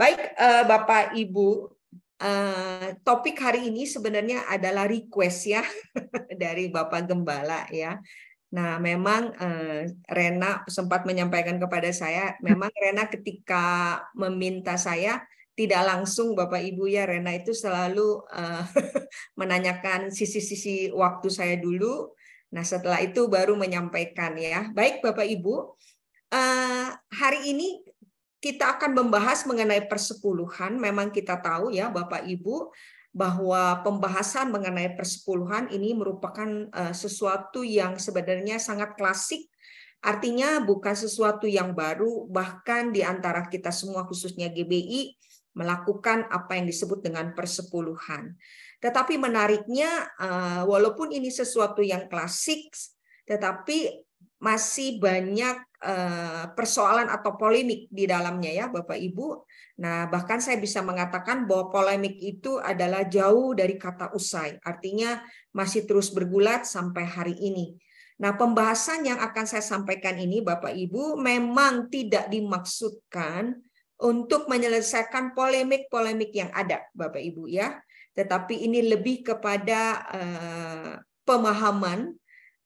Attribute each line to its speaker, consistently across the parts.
Speaker 1: Baik, Bapak Ibu, topik hari ini sebenarnya adalah request ya dari Bapak Gembala ya. Nah, memang Rena sempat menyampaikan kepada saya, memang Rena ketika meminta saya tidak langsung Bapak Ibu ya, Rena itu selalu menanyakan sisi-sisi waktu saya dulu. Nah, setelah itu baru menyampaikan ya. Baik Bapak Ibu, hari ini kita akan membahas mengenai persepuluhan. Memang kita tahu ya Bapak Ibu bahwa pembahasan mengenai persepuluhan ini merupakan sesuatu yang sebenarnya sangat klasik. Artinya bukan sesuatu yang baru, bahkan di antara kita semua khususnya GBI melakukan apa yang disebut dengan persepuluhan. Tetapi menariknya walaupun ini sesuatu yang klasik, tetapi masih banyak persoalan atau polemik di dalamnya ya Bapak Ibu. Nah, bahkan saya bisa mengatakan bahwa polemik itu adalah jauh dari kata usai. Artinya masih terus bergulat sampai hari ini. Nah, pembahasan yang akan saya sampaikan ini Bapak Ibu memang tidak dimaksudkan untuk menyelesaikan polemik-polemik yang ada Bapak Ibu ya. Tetapi ini lebih kepada pemahaman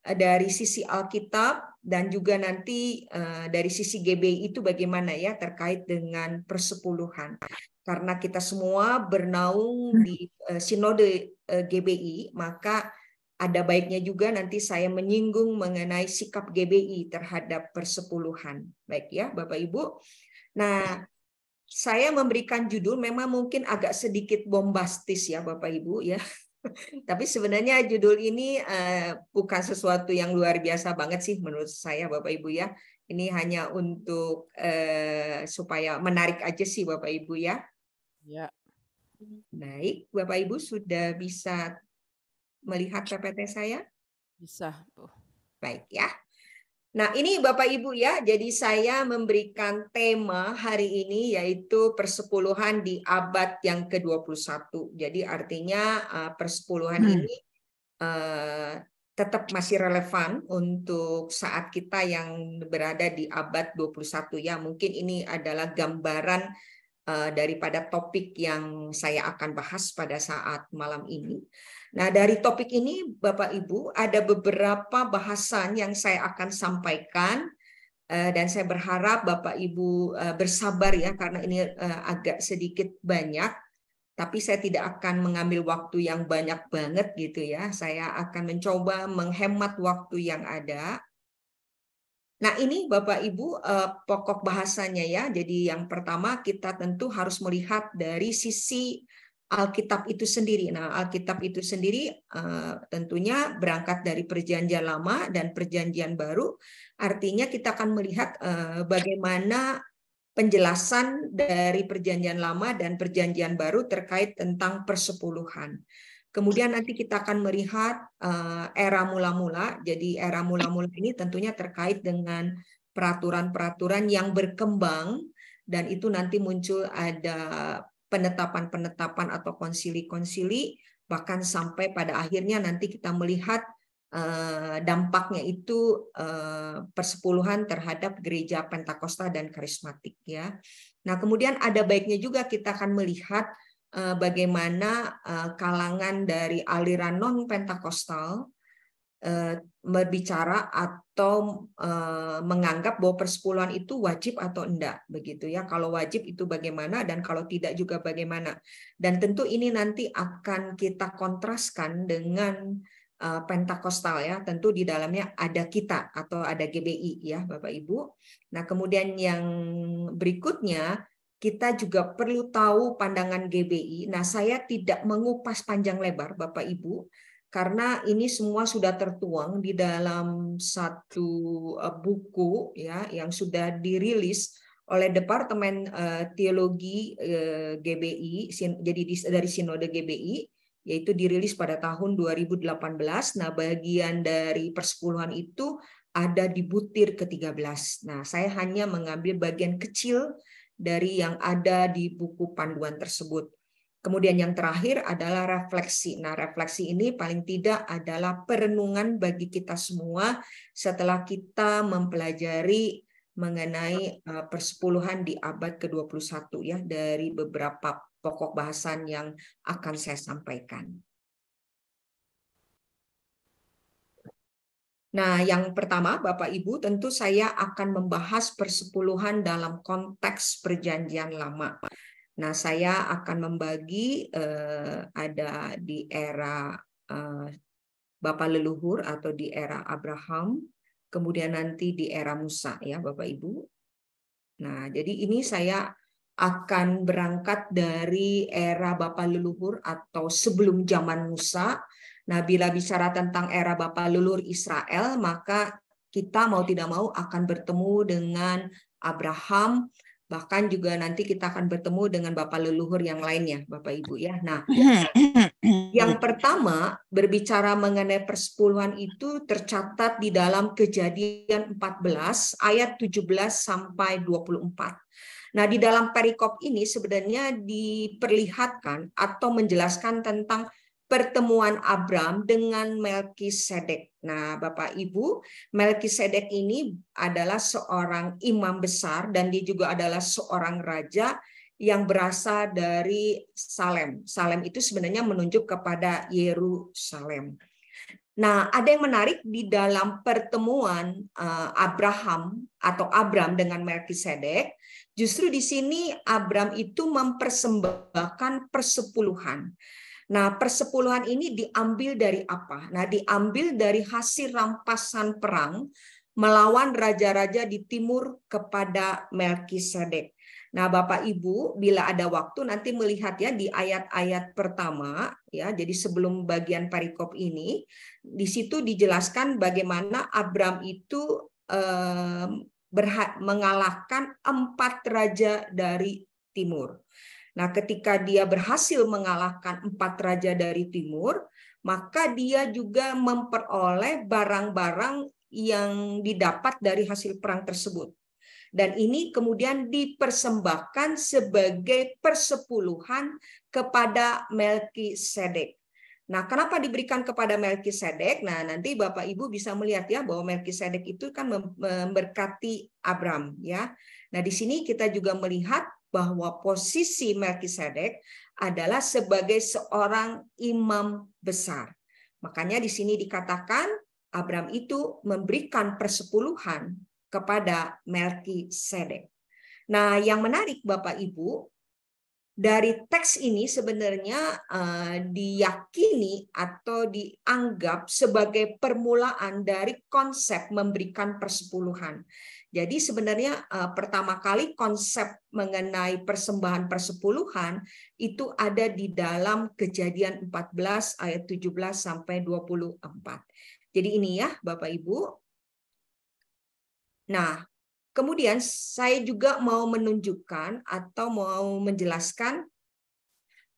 Speaker 1: dari sisi Alkitab dan juga nanti dari sisi GBI itu bagaimana ya terkait dengan persepuluhan. Karena kita semua bernaung di sinode GBI, maka ada baiknya juga nanti saya menyinggung mengenai sikap GBI terhadap persepuluhan. Baik ya Bapak Ibu. Nah, saya memberikan judul memang mungkin agak sedikit bombastis ya Bapak Ibu ya. Tapi sebenarnya judul ini bukan sesuatu yang luar biasa banget sih menurut saya Bapak Ibu ya. Ini hanya untuk supaya menarik aja sih Bapak Ibu ya.
Speaker 2: Ya.
Speaker 1: Baik, Bapak Ibu sudah bisa melihat PPT saya?
Speaker 2: Bisa, Bu.
Speaker 1: Baik ya. Nah, ini Bapak Ibu ya, jadi saya memberikan tema hari ini yaitu persepuluhan di abad yang ke-21. Jadi artinya persepuluhan ini tetap masih relevan untuk saat kita yang berada di abad 21 ya. Mungkin ini adalah gambaran daripada topik yang saya akan bahas pada saat malam ini. Nah, dari topik ini Bapak Ibu ada beberapa bahasan yang saya akan sampaikan dan saya berharap Bapak Ibu bersabar ya karena ini agak sedikit banyak, tapi saya tidak akan mengambil waktu yang banyak banget gitu ya. Saya akan mencoba menghemat waktu yang ada. Nah, ini Bapak Ibu pokok bahasanya ya. Jadi yang pertama kita tentu harus melihat dari sisi Alkitab itu sendiri. Nah, Alkitab itu sendiri tentunya berangkat dari Perjanjian Lama dan Perjanjian Baru. Artinya kita akan melihat bagaimana penjelasan dari Perjanjian Lama dan Perjanjian Baru terkait tentang persepuluhan. Kemudian nanti kita akan melihat era mula-mula. Jadi era mula-mula ini tentunya terkait dengan peraturan-peraturan yang berkembang dan itu nanti muncul ada penetapan-penetapan atau konsili-konsili, bahkan sampai pada akhirnya nanti kita melihat dampaknya itu persepuluhan terhadap gereja Pentakosta dan karismatik ya. Nah, kemudian ada baiknya juga kita akan melihat bagaimana kalangan dari aliran non Pentakostal berbicara atau menganggap bahwa persepuluhan itu wajib atau enggak begitu ya. Kalau wajib itu bagaimana dan kalau tidak juga bagaimana. Dan tentu ini nanti akan kita kontraskan dengan Pentakostal ya. Tentu di dalamnya ada kita atau ada GBI ya Bapak Ibu. Nah, kemudian yang berikutnya kita juga perlu tahu pandangan GBI. Nah, saya tidak mengupas panjang lebar Bapak Ibu karena ini semua sudah tertuang di dalam satu buku ya yang sudah dirilis oleh Departemen Teologi GBI, jadi dari Sinode GBI, yaitu dirilis pada tahun 2018. Nah, bagian dari persepuluhan itu ada di butir ke-13. Nah, saya hanya mengambil bagian kecil dari yang ada di buku panduan tersebut. Kemudian yang terakhir adalah refleksi. Nah, refleksi ini paling tidak adalah perenungan bagi kita semua setelah kita mempelajari mengenai persepuluhan di abad ke-21 ya, dari beberapa pokok bahasan yang akan saya sampaikan. Nah, yang pertama, Bapak Ibu, tentu saya akan membahas persepuluhan dalam konteks Perjanjian Lama. Nah, saya akan membagi ada di era Bapak leluhur atau di era Abraham, kemudian nanti di era Musa ya, Bapak Ibu. Nah, jadi ini saya akan berangkat dari era Bapak leluhur atau sebelum zaman Musa. Nah, bila bicara tentang era Bapak leluhur Israel, maka kita mau tidak mau akan bertemu dengan Abraham, bahkan juga nanti kita akan bertemu dengan Bapak leluhur yang lainnya, Bapak Ibu ya. Nah, yang pertama berbicara mengenai persepuluhan itu tercatat di dalam Kejadian 14 ayat 17 sampai 24. Nah, di dalam perikop ini sebenarnya diperlihatkan atau menjelaskan tentang pertemuan Abram dengan Melkisedek. Nah, Bapak Ibu, Melkisedek ini adalah seorang imam besar dan dia juga adalah seorang raja yang berasal dari Salem. Salem itu sebenarnya menunjuk kepada Yerusalem. Nah, ada yang menarik di dalam pertemuan Abraham atau Abram dengan Melkisedek. Justru di sini Abram itu mempersembahkan persepuluhan. Nah, persepuluhan ini diambil dari apa? Nah, diambil dari hasil rampasan perang melawan raja-raja di timur kepada Melkisedek. Nah, Bapak Ibu, bila ada waktu nanti melihat ya di ayat-ayat pertama ya. Jadi sebelum bagian perikop ini, di situ dijelaskan bagaimana Abram itu mengalahkan 4 raja dari timur. Nah, ketika dia berhasil mengalahkan 4 raja dari timur, maka dia juga memperoleh barang-barang yang didapat dari hasil perang tersebut. Dan ini kemudian dipersembahkan sebagai persepuluhan kepada Melkisedek. Nah, kenapa diberikan kepada Melkisedek? Nah, nanti Bapak Ibu bisa melihat ya bahwa Melkisedek itu kan memberkati Abram ya. Nah, di sini kita juga melihat bahwa posisi Melkisedek adalah sebagai seorang imam besar. Makanya di sini dikatakan Abram itu memberikan persepuluhan kepada Melkisedek. Nah, yang menarik Bapak Ibu, dari teks ini sebenarnya diyakini atau dianggap sebagai permulaan dari konsep memberikan persepuluhan. Jadi sebenarnya pertama kali konsep mengenai persembahan persepuluhan itu ada di dalam Kejadian 14 ayat 17 sampai 24. Jadi ini ya Bapak Ibu. Nah, kemudian saya juga mau menunjukkan atau mau menjelaskan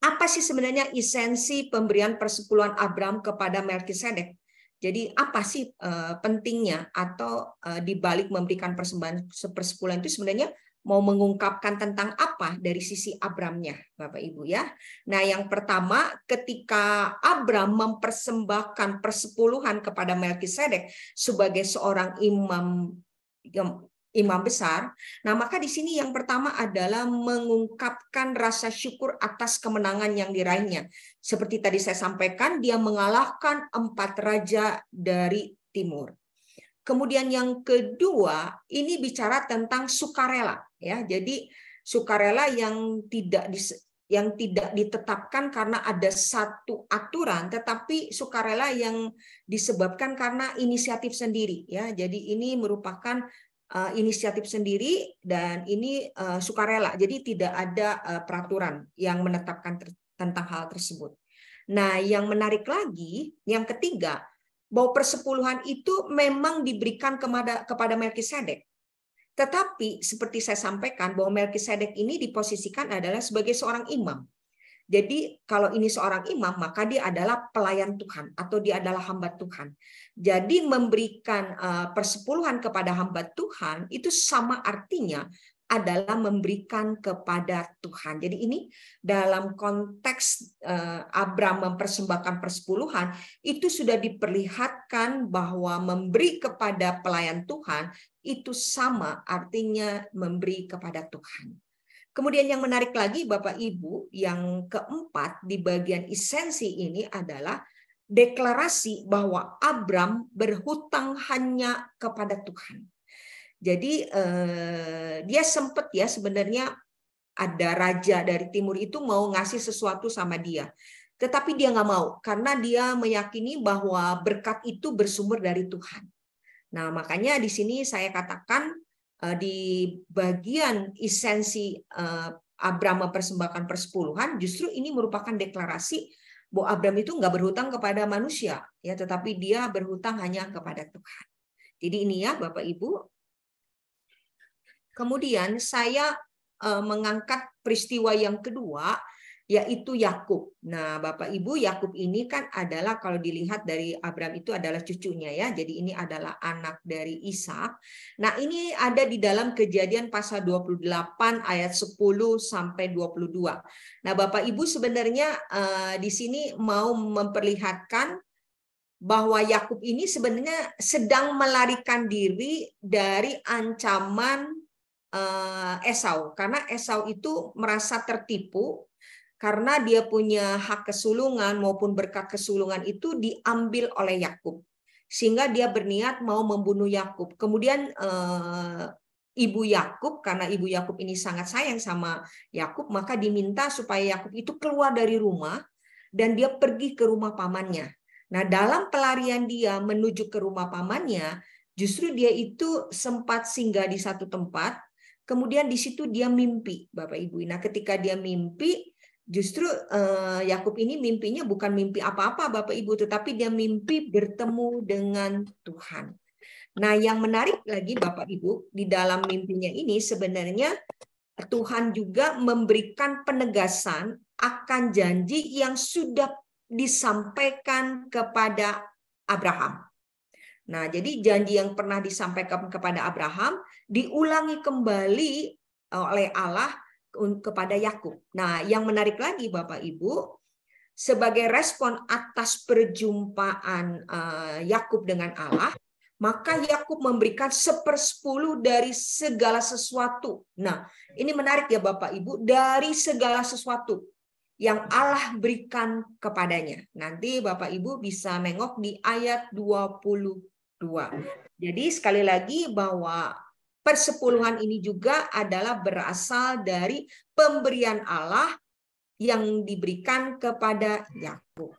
Speaker 1: apa sih sebenarnya esensi pemberian persepuluhan Abram kepada Melkisedek. Jadi apa sih pentingnya atau di balik memberikan persembahan persepuluhan itu sebenarnya mau mengungkapkan tentang apa dari sisi Abramnya, Bapak Ibu ya. Nah, yang pertama ketika Abram mempersembahkan persepuluhan kepada Melkisedek sebagai seorang imam besar. Nah, maka di sini yang pertama adalah mengungkapkan rasa syukur atas kemenangan yang diraihnya. Seperti tadi saya sampaikan, dia mengalahkan 4 raja dari timur. Kemudian yang kedua, ini bicara tentang sukarela ya. Jadi sukarela yang tidak ditetapkan karena ada satu aturan, tetapi sukarela yang disebabkan karena inisiatif sendiri ya. Jadi ini merupakan inisiatif sendiri dan ini sukarela. Jadi tidak ada peraturan yang menetapkan tentang hal tersebut. Nah, yang menarik lagi, yang ketiga, bahwa persepuluhan itu memang diberikan kepada Melkisedek. Tetapi seperti saya sampaikan bahwa Melkisedek ini diposisikan adalah sebagai seorang imam. Jadi kalau ini seorang imam, maka dia adalah pelayan Tuhan atau dia adalah hamba Tuhan. Jadi memberikan persepuluhan kepada hamba Tuhan itu sama artinya adalah memberikan kepada Tuhan. Jadi ini dalam konteks Abram mempersembahkan persepuluhan, itu sudah diperlihatkan bahwa memberi kepada pelayan Tuhan itu sama artinya memberi kepada Tuhan. Kemudian yang menarik lagi Bapak Ibu, yang keempat di bagian esensi ini adalah deklarasi bahwa Abram berhutang hanya kepada Tuhan. Jadi dia sempat ya sebenarnya ada raja dari timur itu mau ngasih sesuatu sama dia. Tetapi dia nggak mau karena dia meyakini bahwa berkat itu bersumber dari Tuhan. Nah makanya di sini saya katakan di bagian esensi Abram mempersembahkan persepuluhan, justru ini merupakan deklarasi bahwa Abram itu nggak berhutang kepada manusia, ya, tetapi dia berhutang hanya kepada Tuhan. Jadi ini ya Bapak Ibu. Kemudian saya mengangkat peristiwa yang kedua, yaitu Yakub. Nah, Bapak Ibu, Yakub ini kan adalah kalau dilihat dari Abram itu adalah cucunya ya. Jadi ini adalah anak dari Ishak. Nah, ini ada di dalam Kejadian pasal 28 ayat 10 sampai 22. Nah, Bapak Ibu sebenarnya di sini mau memperlihatkan bahwa Yakub ini sebenarnya sedang melarikan diri dari ancaman Esau, karena Esau itu merasa tertipu karena dia punya hak kesulungan maupun berkat kesulungan itu diambil oleh Yakub, sehingga dia berniat mau membunuh Yakub. Kemudian ibu Yakub, karena ibu Yakub ini sangat sayang sama Yakub, maka diminta supaya Yakub itu keluar dari rumah dan dia pergi ke rumah pamannya. Nah, dalam pelarian dia menuju ke rumah pamannya, justru dia itu sempat singgah di satu tempat. Kemudian di situ dia mimpi, Bapak Ibu. Nah, ketika dia mimpi, justru Yakub ini mimpinya bukan mimpi apa-apa, Bapak Ibu, tetapi dia mimpi bertemu dengan Tuhan. Nah, yang menarik lagi, Bapak Ibu, di dalam mimpinya ini sebenarnya Tuhan juga memberikan penegasan akan janji yang sudah disampaikan kepada Abraham. Nah, jadi janji yang pernah disampaikan kepada Abraham diulangi kembali oleh Allah kepada Yakub. Nah, yang menarik lagi Bapak Ibu, sebagai respon atas perjumpaan Yakub dengan Allah, maka Yakub memberikan 1/10 dari segala sesuatu. Nah, ini menarik ya Bapak Ibu, dari segala sesuatu yang Allah berikan kepadanya. Nanti Bapak Ibu bisa nengok di ayat 22. Jadi sekali lagi bahwa persepuluhan ini juga adalah berasal dari pemberian Allah yang diberikan kepada Yakub.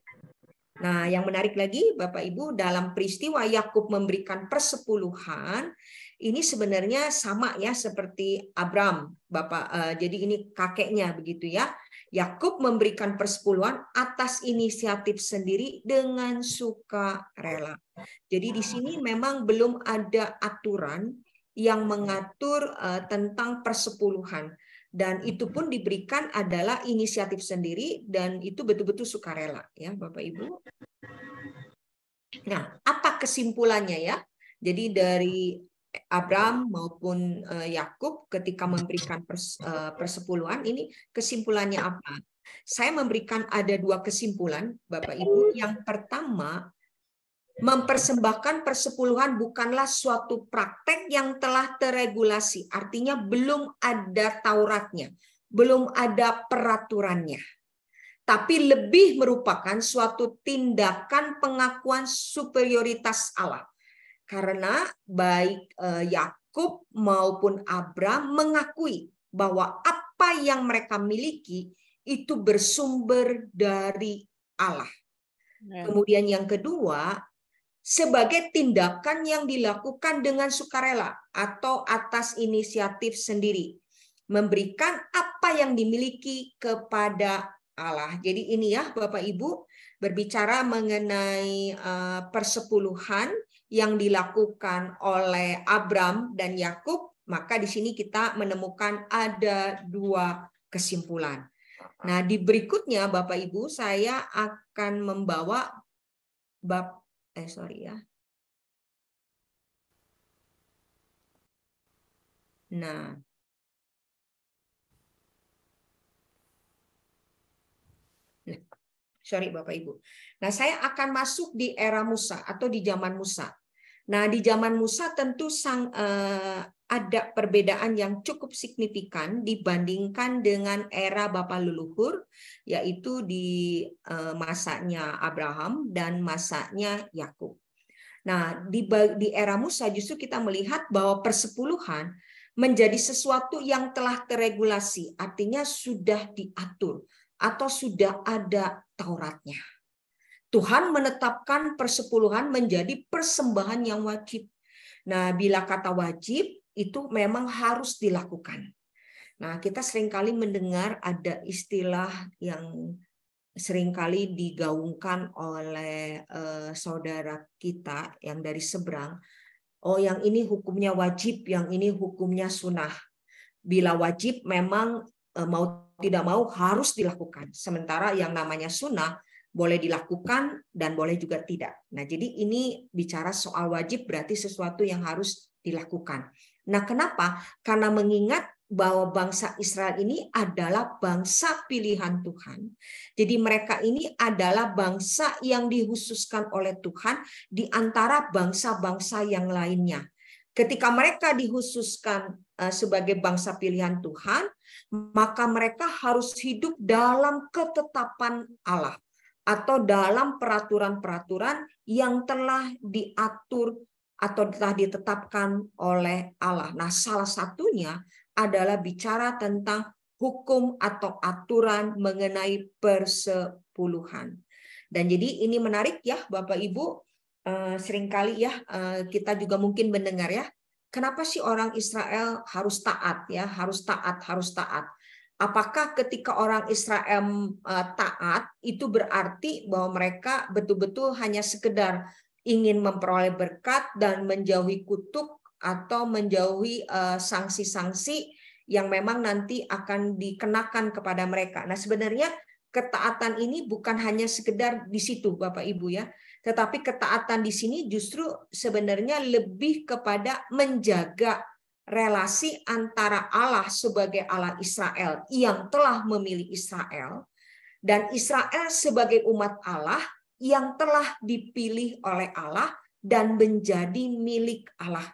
Speaker 1: Nah, yang menarik lagi Bapak Ibu, dalam peristiwa Yakub memberikan persepuluhan, ini sebenarnya sama ya seperti Abram, Bapak. Jadi ini kakeknya begitu ya. Yakub memberikan persepuluhan atas inisiatif sendiri dengan sukarela. Jadi di sini memang belum ada aturan yang mengatur tentang persepuluhan. Dan itu pun diberikan adalah inisiatif sendiri dan itu betul-betul sukarela ya Bapak Ibu. Nah, apa kesimpulannya ya? Jadi dari Abram maupun Yakub ketika memberikan persepuluhan ini kesimpulannya apa? Saya memberikan ada 2 kesimpulan Bapak Ibu. Yang pertama, mempersembahkan persepuluhan bukanlah suatu praktek yang telah terregulasi, artinya belum ada Tauratnya, belum ada peraturannya, tapi lebih merupakan suatu tindakan pengakuan superioritas Allah. Karena baik Yakub maupun Abram mengakui bahwa apa yang mereka miliki itu bersumber dari Allah. Kemudian yang kedua, sebagai tindakan yang dilakukan dengan sukarela atau atas inisiatif sendiri, memberikan apa yang dimiliki kepada Allah. Jadi ini ya Bapak Ibu, berbicara mengenai persepuluhan yang dilakukan oleh Abram dan Yakub, maka di sini kita menemukan ada 2 kesimpulan. Nah, di berikutnya Bapak Ibu saya akan membawa sorry ya. Nah, Sorry Bapak Ibu. Nah, saya akan masuk di era Musa atau di zaman Musa. Nah, di zaman Musa tentu ada perbedaan yang cukup signifikan dibandingkan dengan era Bapa leluhur, yaitu di masanya Abraham dan masanya Yakub. Nah, di era Musa justru kita melihat bahwa persepuluhan menjadi sesuatu yang telah terregulasi, artinya sudah diatur atau sudah ada Tauratnya. Tuhan menetapkan persepuluhan menjadi persembahan yang wajib. Nah, bila kata wajib itu memang harus dilakukan. Nah, kita seringkali mendengar ada istilah yang seringkali digaungkan oleh saudara kita yang dari seberang. Oh, yang ini hukumnya wajib, yang ini hukumnya sunnah. Bila wajib memang mau tidak mau harus dilakukan. Sementara yang namanya sunnah boleh dilakukan dan boleh juga tidak. Nah, jadi ini bicara soal wajib berarti sesuatu yang harus dilakukan. Nah, kenapa? Karena mengingat bahwa bangsa Israel ini adalah bangsa pilihan Tuhan. Jadi mereka ini adalah bangsa yang dihususkan oleh Tuhan di antara bangsa-bangsa yang lainnya. Ketika mereka dihususkan sebagai bangsa pilihan Tuhan, maka mereka harus hidup dalam ketetapan Allah atau dalam peraturan-peraturan yang telah diatur atau telah ditetapkan oleh Allah. Nah, salah satunya adalah bicara tentang hukum atau aturan mengenai persepuluhan. Dan jadi ini menarik ya Bapak Ibu, seringkali ya kita juga mungkin mendengar ya, kenapa sih orang Israel harus taat ya, harus taat, harus taat. Apakah ketika orang Israel taat itu berarti bahwa mereka betul-betul hanya sekedar ingin memperoleh berkat dan menjauhi kutuk atau menjauhi sanksi-sanksi yang memang nanti akan dikenakan kepada mereka. Nah, sebenarnya ketaatan ini bukan hanya sekedar di situ Bapak Ibu ya, tetapi ketaatan di sini justru sebenarnya lebih kepada menjaga relasi antara Allah sebagai Allah Israel yang telah memilih Israel dan Israel sebagai umat Allah yang telah dipilih oleh Allah dan menjadi milik Allah.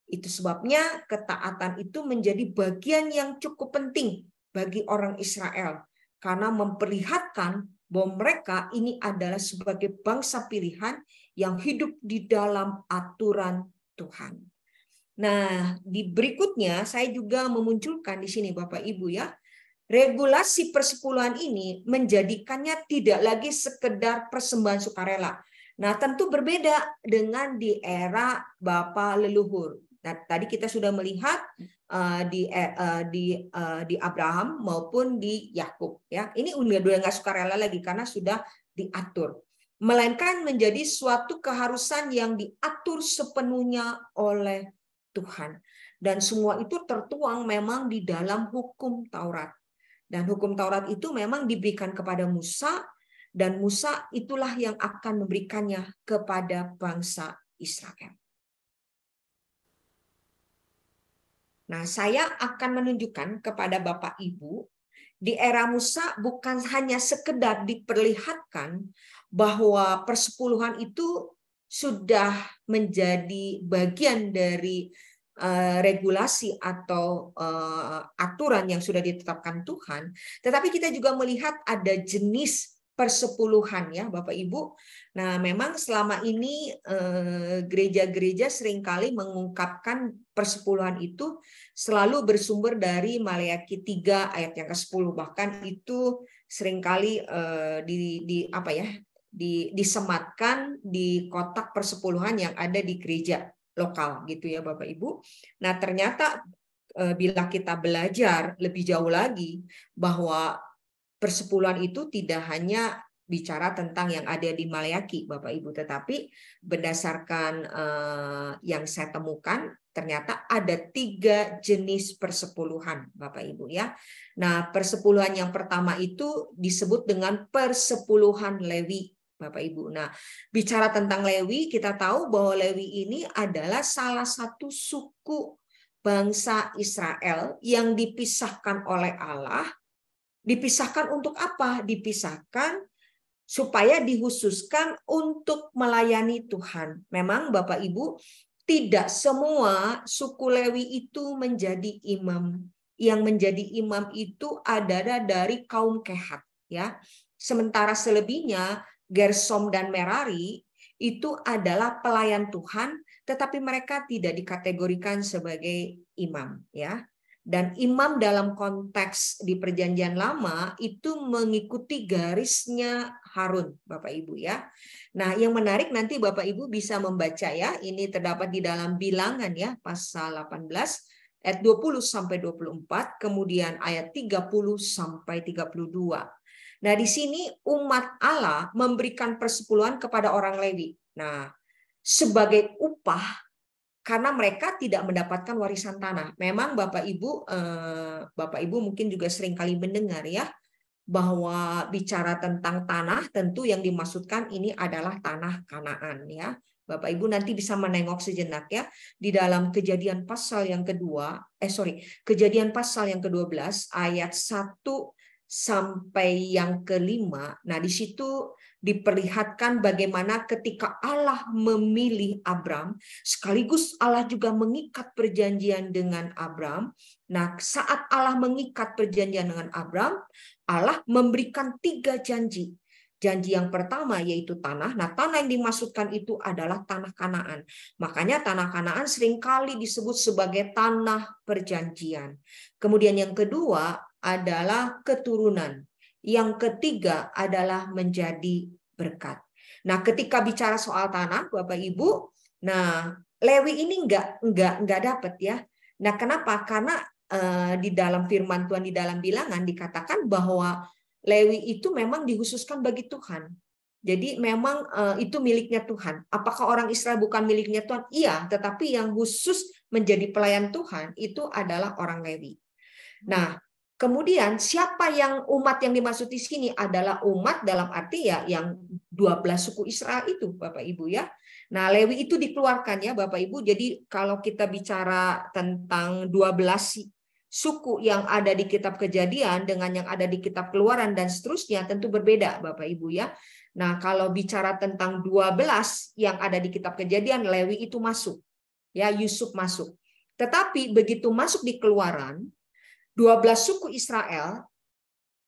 Speaker 1: Itu sebabnya ketaatan itu menjadi bagian yang cukup penting bagi orang Israel karena memperlihatkan bahwa mereka ini adalah sebagai bangsa pilihan yang hidup di dalam aturan Tuhan. Nah, di berikutnya saya juga memunculkan di sini Bapak Ibu ya, regulasi persepuluhan ini menjadikannya tidak lagi sekedar persembahan sukarela. Nah, tentu berbeda dengan di era Bapa leluhur. Nah, tadi kita sudah melihat di Abraham maupun di Yakub ya. Ini udah nggak sukarela lagi karena sudah diatur. Melainkan menjadi suatu keharusan yang diatur sepenuhnya oleh Tuhan. Dan semua itu tertuang memang di dalam hukum Taurat. Dan hukum Taurat itu memang diberikan kepada Musa, dan Musa itulah yang akan memberikannya kepada bangsa Israel. Nah, saya akan menunjukkan kepada Bapak Ibu, di era Musa bukan hanya sekedar diperlihatkan bahwa persepuluhan itu sudah menjadi bagian dari regulasi atau aturan yang sudah ditetapkan Tuhan, tetapi kita juga melihat ada jenis persepuluhan ya Bapak Ibu. Nah, memang selama ini gereja-gereja seringkali mengungkapkan persepuluhan itu selalu bersumber dari Maleakhi 3 ayat yang ke-10, bahkan itu seringkali disematkan di kotak persepuluhan yang ada di gereja lokal gitu ya Bapak Ibu. Nah, ternyata bila kita belajar lebih jauh lagi bahwa persepuluhan itu tidak hanya bicara tentang yang ada di Maleakhi Bapak Ibu, tetapi berdasarkan yang saya temukan ternyata ada 3 jenis persepuluhan Bapak Ibu ya. Nah, persepuluhan yang pertama itu disebut dengan persepuluhan Lewi Bapak Ibu. Nah, bicara tentang Lewi, kita tahu bahwa Lewi ini adalah salah satu suku bangsa Israel yang dipisahkan oleh Allah Dipisahkan untuk apa? Dipisahkan supaya dikhususkan untuk melayani Tuhan. Memang Bapak Ibu, tidak semua suku Lewi itu menjadi imam. Yang menjadi imam itu adalah dari kaum Kehat, ya. Sementara selebihnya Gersom dan Merari itu adalah pelayan Tuhan, tetapi mereka tidak dikategorikan sebagai imam, ya. Dan imam dalam konteks di Perjanjian Lama itu mengikuti garisnya Harun, Bapak Ibu, ya. Nah, yang menarik nanti Bapak Ibu bisa membaca, ya. Ini terdapat di dalam Bilangan, ya, pasal 18 ayat 20 sampai 24, kemudian ayat 30 sampai 32. Nah, di sini umat Allah memberikan persepuluhan kepada orang Lewi. Nah, sebagai upah karena mereka tidak mendapatkan warisan tanah. Memang Bapak Ibu mungkin juga sering kali mendengar, ya, bahwa bicara tentang tanah, tentu yang dimaksudkan ini adalah tanah Kanaan, ya. Bapak Ibu nanti bisa menengok sejenak, ya, di dalam Kejadian pasal yang Kejadian pasal yang ke-12 ayat 1 sampai yang ke-5. Nah, di situ diperlihatkan bagaimana ketika Allah memilih Abram, sekaligus Allah juga mengikat perjanjian dengan Abram. Nah, saat Allah mengikat perjanjian dengan Abram, Allah memberikan 3 janji. Janji yang pertama yaitu tanah. Nah, tanah yang dimaksudkan itu adalah tanah Kanaan. Makanya tanah Kanaan seringkali disebut sebagai tanah perjanjian. Kemudian yang kedua adalah keturunan. Yang ketiga adalah menjadi berkat. Nah, ketika bicara soal tanah, Bapak Ibu, nah Lewi ini enggak dapat, ya. Nah, kenapa? Karena di dalam firman Tuhan di dalam Bilangan dikatakan bahwa Lewi itu memang dikhususkan bagi Tuhan. Jadi memang itu miliknya Tuhan. Apakah orang Israel bukan miliknya Tuhan? Iya, tetapi yang khusus menjadi pelayan Tuhan itu adalah orang Lewi. Nah, kemudian siapa yang umat yang dimaksud di sini adalah umat dalam arti, ya, yang 12 suku Israel itu, Bapak Ibu, ya. Nah, Lewi itu dikeluarkan, ya, Bapak Ibu. Jadi kalau kita bicara tentang 12 suku yang ada di kitab Kejadian dengan yang ada di kitab Keluaran dan seterusnya tentu berbeda, Bapak Ibu, ya. Nah, kalau bicara tentang 12 yang ada di kitab Kejadian, Lewi itu masuk. Ya, Yusuf masuk. Tetapi begitu masuk di Keluaran, 12 suku Israel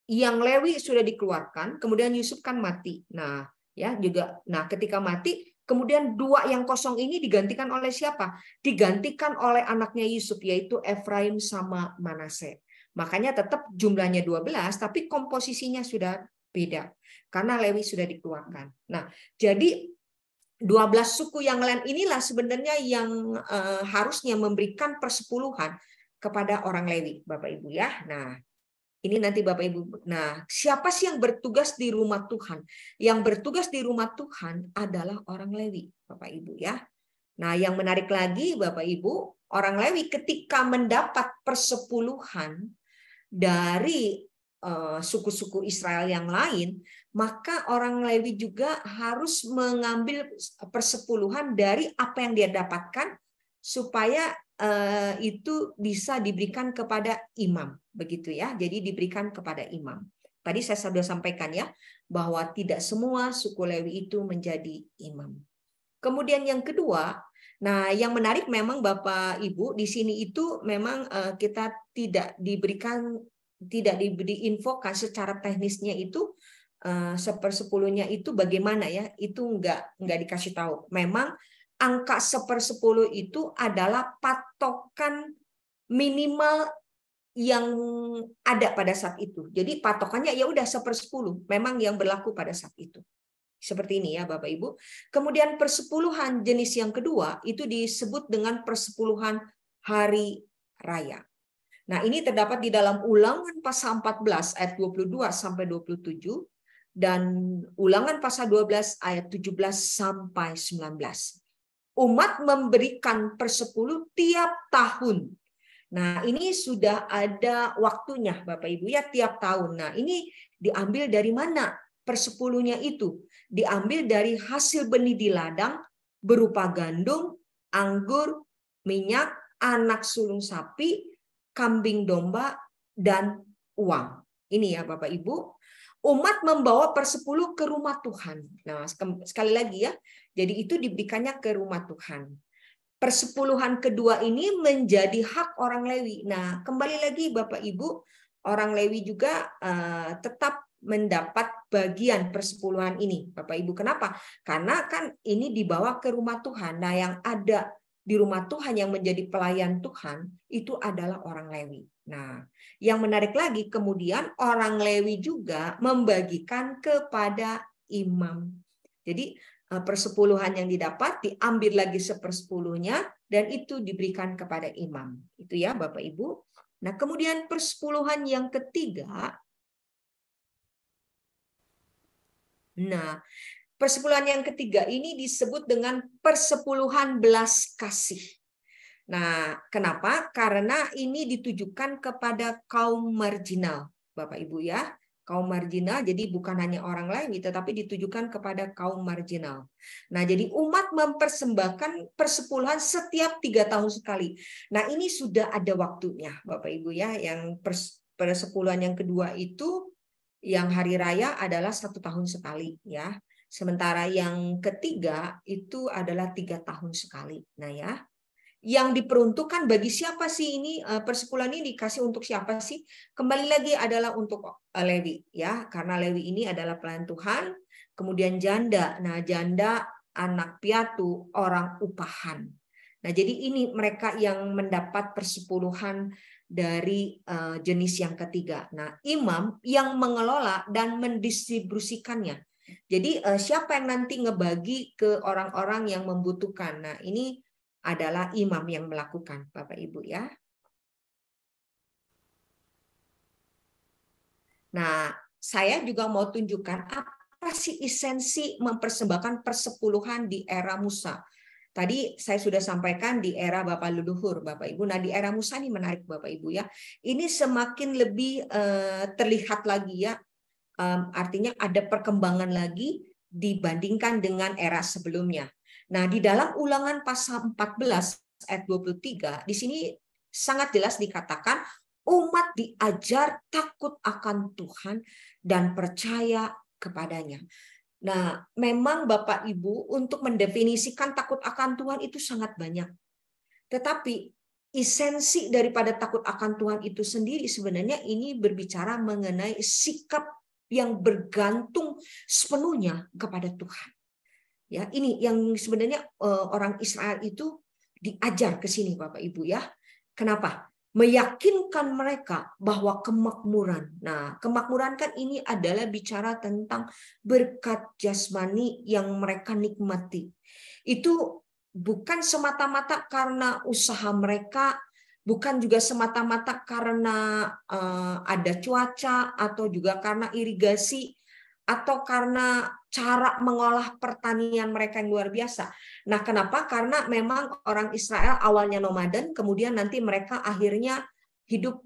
Speaker 1: yang Lewi sudah dikeluarkan, kemudian Yusuf kan mati. Nah, ya juga. Nah, ketika mati, kemudian 2 yang kosong ini digantikan oleh siapa? Digantikan oleh anaknya Yusuf, yaitu Efraim sama Manase. Makanya tetap jumlahnya 12, tapi komposisinya sudah beda. Karena Lewi sudah dikeluarkan. Nah, jadi 12 suku yang lain inilah sebenarnya yang harusnya memberikan persepuluhan kepada orang Lewi, Bapak Ibu, ya. Nah, ini nanti Bapak Ibu. Nah, siapa sih yang bertugas di rumah Tuhan? Yang bertugas di rumah Tuhan adalah orang Lewi, Bapak Ibu, ya. Nah, yang menarik lagi Bapak Ibu, orang Lewi ketika mendapat persepuluhan dari suku-suku Israel yang lain, maka orang Lewi juga harus mengambil persepuluhan dari apa yang dia dapatkan supaya itu bisa diberikan kepada imam, begitu, ya. Jadi diberikan kepada imam. Tadi saya sudah sampaikan, ya, bahwa tidak semua suku Lewi itu menjadi imam. Kemudian yang kedua, nah yang menarik memang Bapak Ibu di sini itu memang kita tidak diberi infokan secara teknisnya itu sepersepuluhnya itu bagaimana, ya, itu enggak dikasih tahu. Memang angka 1/10 itu adalah patokan minimal yang ada pada saat itu. Jadi patokannya ya udah 1/10, memang yang berlaku pada saat itu. Seperti ini, ya, Bapak Ibu. Kemudian persepuluhan jenis yang kedua itu disebut dengan persepuluhan hari raya. Nah, ini terdapat di dalam Ulangan pasal 14 ayat 22 sampai 27 dan Ulangan pasal 12 ayat 17 sampai 19. Umat memberikan persepuluh tiap tahun. Nah, ini sudah ada waktunya, Bapak Ibu, ya, tiap tahun. Nah, ini diambil dari mana persepuluhnya itu? Diambil dari hasil benih di ladang berupa gandum, anggur, minyak, anak sulung sapi, kambing domba, dan uang. Ini ya Bapak Ibu, umat membawa persepuluh ke rumah Tuhan. Nah, sekali lagi ya, jadi itu diberikannya ke rumah Tuhan. Persepuluhan kedua ini menjadi hak orang Lewi. Nah, kembali lagi Bapak Ibu, orang Lewi juga tetap mendapat bagian persepuluhan ini, Bapak Ibu. Kenapa? Karena kan ini dibawa ke rumah Tuhan. Nah, yang ada di rumah Tuhan yang menjadi pelayan Tuhan itu adalah orang Lewi. Nah, yang menarik lagi kemudian orang Lewi juga membagikan kepada imam. Jadi persepuluhan yang didapat diambil lagi sepersepuluhnya dan itu diberikan kepada imam. Itu ya Bapak Ibu. Nah, kemudian persepuluhan yang ketiga. Nah, persepuluhan yang ketiga ini disebut dengan persepuluhan belas kasih. Nah, kenapa? Karena ini ditujukan kepada kaum marginal, Bapak Ibu ya. Kaum marginal, jadi bukan hanya orang Lewi, tetapi ditujukan kepada kaum marginal. Nah, jadi umat mempersembahkan persepuluhan setiap 3 tahun sekali. Nah, ini sudah ada waktunya, Bapak Ibu ya. Yang persepuluhan yang kedua itu, yang hari raya adalah 1 tahun sekali ya. Sementara yang ketiga itu adalah 3 tahun sekali. Nah ya, yang diperuntukkan bagi siapa sih ini, persepuluhan ini dikasih untuk siapa sih? Kembali lagi adalah untuk Lewi ya, karena Lewi ini adalah pelayan Tuhan. Kemudian janda, nah janda, anak piatu, orang upahan. Nah jadi ini mereka yang mendapat persepuluhan dari jenis yang ketiga. Nah imam yang mengelola dan mendistribusikannya. Jadi siapa yang nanti ngebagi ke orang-orang yang membutuhkan. Nah ini adalah imam yang melakukan, Bapak Ibu ya. Nah, saya juga mau tunjukkan apa sih esensi mempersembahkan persepuluhan di era Musa. Tadi saya sudah sampaikan di era Bapak leluhur, Bapak Ibu. Nah, di era Musa ini menarik, Bapak Ibu ya. Ini semakin lebih terlihat lagi ya. Artinya ada perkembangan lagi dibandingkan dengan era sebelumnya. Nah, di dalam Ulangan pasal 14 ayat 23, di sini sangat jelas dikatakan umat diajar takut akan Tuhan dan percaya kepadanya. Nah, memang Bapak Ibu untuk mendefinisikan takut akan Tuhan itu sangat banyak. Tetapi esensi daripada takut akan Tuhan itu sendiri sebenarnya ini berbicara mengenai sikap yang bergantung sepenuhnya kepada Tuhan. Ya, ini yang sebenarnya orang Israel itu diajar ke sini Bapak Ibu ya. Kenapa? Meyakinkan mereka bahwa kemakmuran. Nah, kemakmuran kan ini adalah bicara tentang berkat jasmani yang mereka nikmati. Itu bukan semata-mata karena usaha mereka, bukan juga semata-mata karena ada cuaca atau juga karena irigasi atau karena cara mengolah pertanian mereka yang luar biasa. Nah, kenapa? Karena memang orang Israel awalnya nomaden, kemudian nanti mereka akhirnya hidup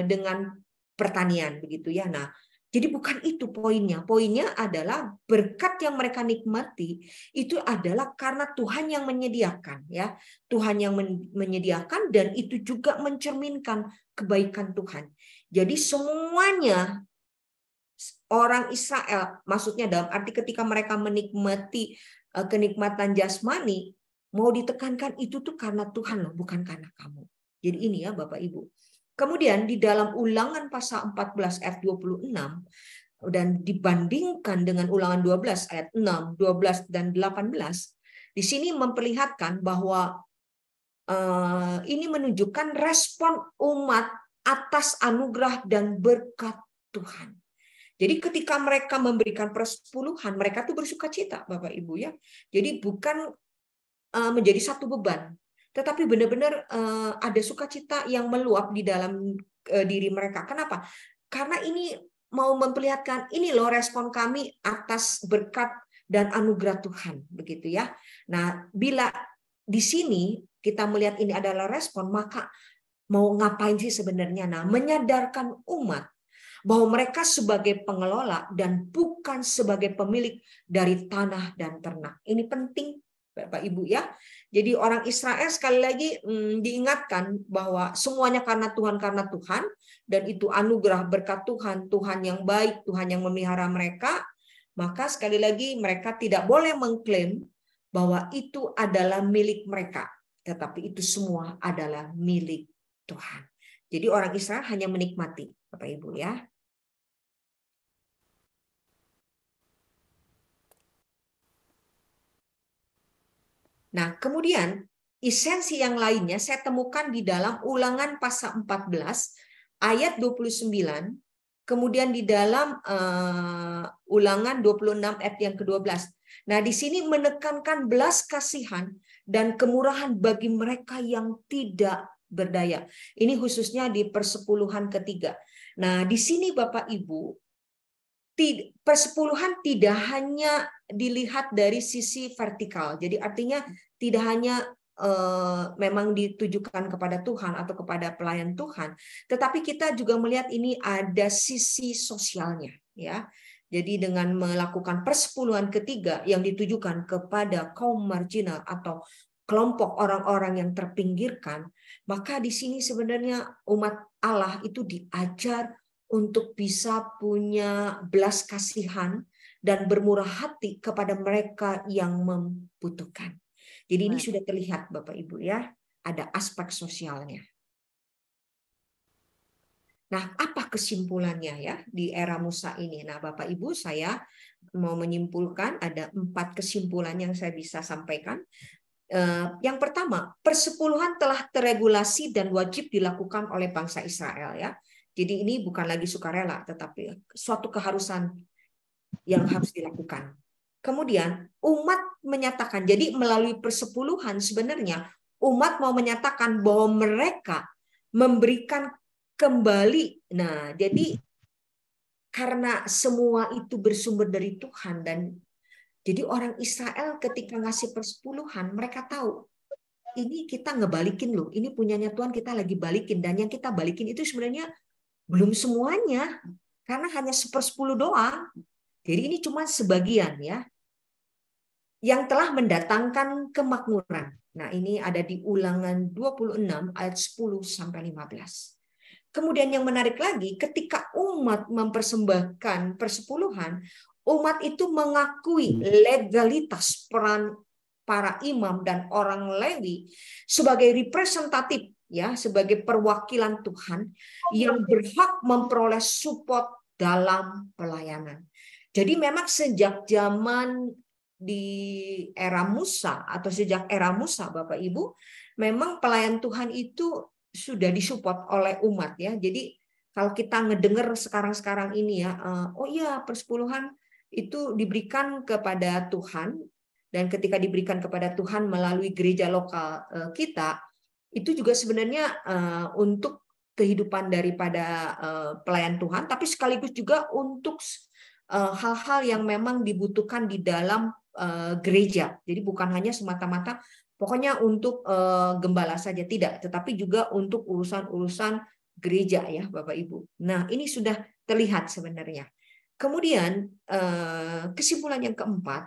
Speaker 1: dengan pertanian, begitu ya. Nah, jadi bukan itu poinnya. Poinnya adalah berkat yang mereka nikmati itu adalah karena Tuhan yang menyediakan, ya. Tuhan yang menyediakan dan itu juga mencerminkan kebaikan Tuhan. Jadi semuanya orang Israel, maksudnya dalam arti ketika mereka menikmati kenikmatan jasmani, mau ditekankan itu tuh karena Tuhan loh, bukan karena kamu. Jadi ini ya Bapak Ibu. Kemudian di dalam Ulangan pasal 14 ayat 26 dan dibandingkan dengan Ulangan 12 ayat 6, 12 dan 18, di sini memperlihatkan bahwa ini menunjukkan respon umat atas anugerah dan berkat Tuhan. Jadi ketika mereka memberikan persepuluhan, mereka tuh bersuka cita, Bapak Ibu ya. Jadi bukan menjadi satu beban, tetapi benar-benar ada sukacita yang meluap di dalam diri mereka. Kenapa? Karena ini mau memperlihatkan ini loh respon kami atas berkat dan anugerah Tuhan, begitu ya. Nah, bila di sini kita melihat ini adalah respon, maka mau ngapain sih sebenarnya? Nah, menyadarkan umat bahwa mereka sebagai pengelola dan bukan sebagai pemilik dari tanah dan ternak. Ini penting Bapak Ibu ya. Jadi orang Israel sekali lagi diingatkan bahwa semuanya karena Tuhan, dan itu anugerah berkat Tuhan, Tuhan yang baik, Tuhan yang memelihara mereka. Maka sekali lagi mereka tidak boleh mengklaim bahwa itu adalah milik mereka, tetapi itu semua adalah milik Tuhan. Jadi orang Israel hanya menikmati, Bapak Ibu ya. Nah, kemudian esensi yang lainnya saya temukan di dalam Ulangan pasal 14 ayat 29, kemudian di dalam Ulangan 26 ayat yang ke-12. Nah, di sini menekankan belas kasihan dan kemurahan bagi mereka yang tidak berdaya. Ini khususnya di persepuluhan ketiga. Nah, di sini Bapak Ibu, persepuluhan tidak hanya dilihat dari sisi vertikal. Jadi artinya tidak hanya memang ditujukan kepada Tuhan atau kepada pelayan Tuhan, tetapi kita juga melihat ini ada sisi sosialnya, ya. Jadi dengan melakukan persepuluhan ketiga yang ditujukan kepada kaum marginal atau kelompok orang-orang yang terpinggirkan, maka di sini sebenarnya umat Allah itu diajar untuk bisa punya belas kasihan dan bermurah hati kepada mereka yang membutuhkan. Jadi ini sudah terlihat Bapak Ibu ya, ada aspek sosialnya. Nah, apa kesimpulannya ya di era Musa ini? Nah, Bapak Ibu, saya mau menyimpulkan ada 4 kesimpulan yang saya bisa sampaikan. Yang pertama, persepuluhan telah terregulasi dan wajib dilakukan oleh bangsa Israel ya. Jadi ini bukan lagi sukarela, tetapi suatu keharusan yang harus dilakukan. Kemudian umat menyatakan, jadi melalui persepuluhan sebenarnya umat mau menyatakan bahwa mereka memberikan kembali. Nah, jadi karena semua itu bersumber dari Tuhan, dan jadi orang Israel ketika ngasih persepuluhan, mereka tahu ini kita ngebalikin loh, ini punyanya Tuhan, kita lagi balikin, dan yang kita balikin itu sebenarnya belum semuanya, karena hanya 1/10 doang. Jadi ini cuma sebagian ya, yang telah mendatangkan kemakmuran. Nah, ini ada di Ulangan 26 ayat 10 sampai 15. Kemudian yang menarik lagi, ketika umat mempersembahkan persepuluhan, umat itu mengakui legalitas peran para imam dan orang Lewi sebagai representatif ya, sebagai perwakilan Tuhan yang berhak memperoleh support dalam pelayanan. Jadi memang sejak zaman di era Musa atau sejak era Musa Bapak Ibu, memang pelayan Tuhan itu sudah disupport oleh umat ya. Jadi kalau kita ngedenger sekarang-sekarang ini ya, oh iya persepuluhan itu diberikan kepada Tuhan, dan ketika diberikan kepada Tuhan melalui gereja lokal kita, itu juga sebenarnya untuk kehidupan daripada pelayan Tuhan, tapi sekaligus juga untuk hal-hal yang memang dibutuhkan di dalam gereja. Jadi bukan hanya semata-mata pokoknya untuk gembala saja, tidak, tetapi juga untuk urusan-urusan gereja ya Bapak Ibu. Nah, ini sudah terlihat sebenarnya. Kemudian kesimpulan yang keempat,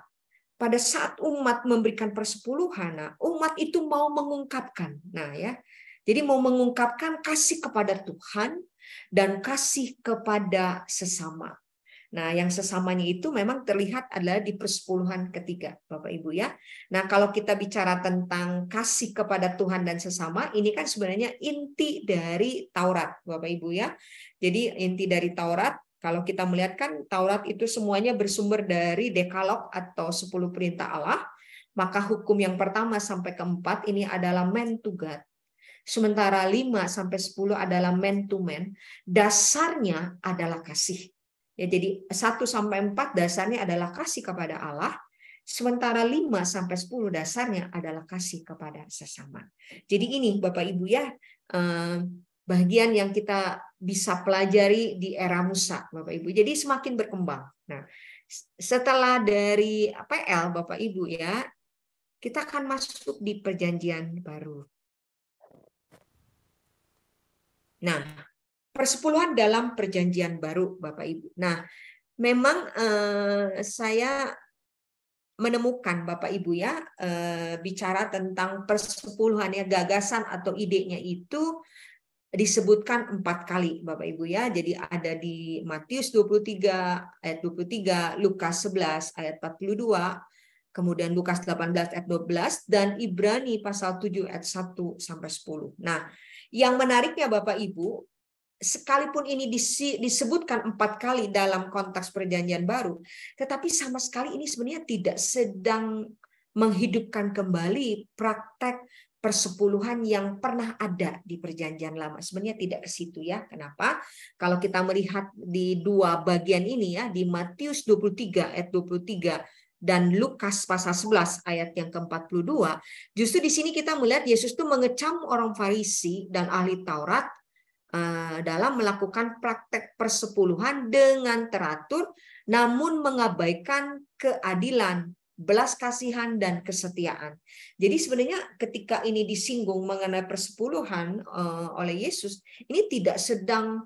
Speaker 1: pada saat umat memberikan persepuluhan, umat itu mau mengungkapkan. Nah ya, jadi mau mengungkapkan kasih kepada Tuhan dan kasih kepada sesama. Nah, yang sesamanya itu memang terlihat adalah di persepuluhan ketiga, Bapak Ibu ya. Nah, kalau kita bicara tentang kasih kepada Tuhan dan sesama, ini kan sebenarnya inti dari Taurat, Bapak Ibu ya. Jadi inti dari Taurat, kalau kita melihat kan Taurat itu semuanya bersumber dari Dekalog atau 10 perintah Allah, maka hukum yang pertama sampai keempat ini adalah man to God. Sementara 5 sampai 10 adalah man to man. Dasarnya adalah kasih. Ya, jadi 1 sampai 4 dasarnya adalah kasih kepada Allah, sementara 5 sampai 10 dasarnya adalah kasih kepada sesama. Jadi ini Bapak Ibu ya, bagian yang kita bisa pelajari di era Musa, Bapak Ibu. Jadi semakin berkembang. Nah, setelah dari PL Bapak Ibu ya, kita akan masuk di perjanjian baru. Nah, persepuluhan dalam perjanjian baru Bapak Ibu. Nah, memang saya menemukan Bapak Ibu ya, bicara tentang persepuluhan ya, gagasan atau idenya itu disebutkan 4 kali Bapak Ibu ya. Jadi ada di Matius 23 ayat 23, Lukas 11 ayat 42, kemudian Lukas 18 ayat 12, dan Ibrani pasal 7 ayat 1 sampai 10. Nah, yang menariknya Bapak Ibu, sekalipun ini disebutkan 4 kali dalam konteks Perjanjian Baru, tetapi sama sekali ini sebenarnya tidak sedang menghidupkan kembali praktek persepuluhan yang pernah ada di Perjanjian Lama. Sebenarnya tidak ke situ ya. Kenapa? Kalau kita melihat di dua bagian ini ya, di Matius 23 ayat 23 dan Lukas pasal 11 ayat yang ke-42, justru di sini kita melihat Yesus itu mengecam orang Farisi dan ahli Taurat dalam melakukan praktek persepuluhan dengan teratur, namun mengabaikan keadilan, belas kasihan, dan kesetiaan. Jadi sebenarnya ketika ini disinggung mengenai persepuluhan oleh Yesus, ini tidak sedang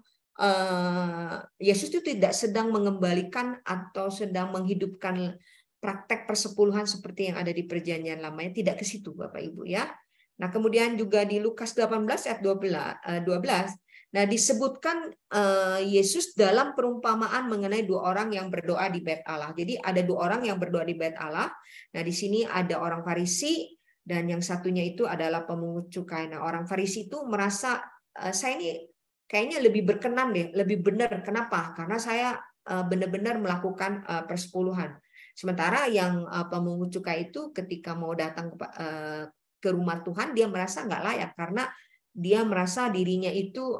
Speaker 1: Yesus itu tidak sedang mengembalikan atau sedang menghidupkan praktek persepuluhan seperti yang ada di Perjanjian Lama. Tidak ke situ Bapak Ibu ya. Nah, kemudian juga di Lukas 18 ayat 12, nah disebutkan Yesus dalam perumpamaan mengenai 2 orang yang berdoa di Bait Allah. Jadi ada 2 orang yang berdoa di Bait Allah. Nah, di sini ada orang Farisi dan yang satunya itu adalah pemungut cukai. Nah, orang Farisi itu merasa saya ini kayaknya lebih berkenan deh, lebih benar. Kenapa? Karena saya benar-benar melakukan persepuluhan. Sementara yang pemungut cukai itu ketika mau datang ke rumah Tuhan, dia merasa nggak layak karena dia merasa dirinya itu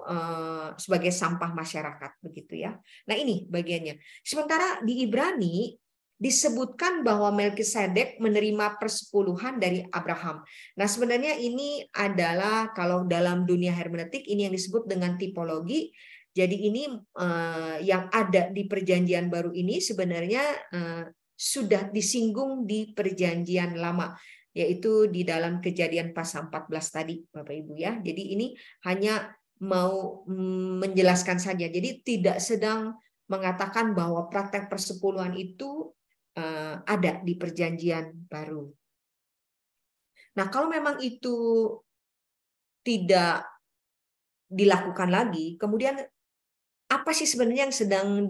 Speaker 1: sebagai sampah masyarakat, begitu ya. Nah, ini bagiannya. Sementara di Ibrani disebutkan bahwa Melkisedek menerima persepuluhan dari Abraham. Nah, sebenarnya ini adalah kalau dalam dunia hermeneutik ini yang disebut dengan tipologi. Jadi ini yang ada di Perjanjian Baru ini sebenarnya sudah disinggung di Perjanjian Lama, yaitu di dalam Kejadian pasal 14 tadi Bapak Ibu ya. Jadi ini hanya mau menjelaskan saja. Jadi tidak sedang mengatakan bahwa praktek persepuluhan itu ada di Perjanjian Baru. Nah, kalau memang itu tidak dilakukan lagi, kemudian apa sih sebenarnya yang sedang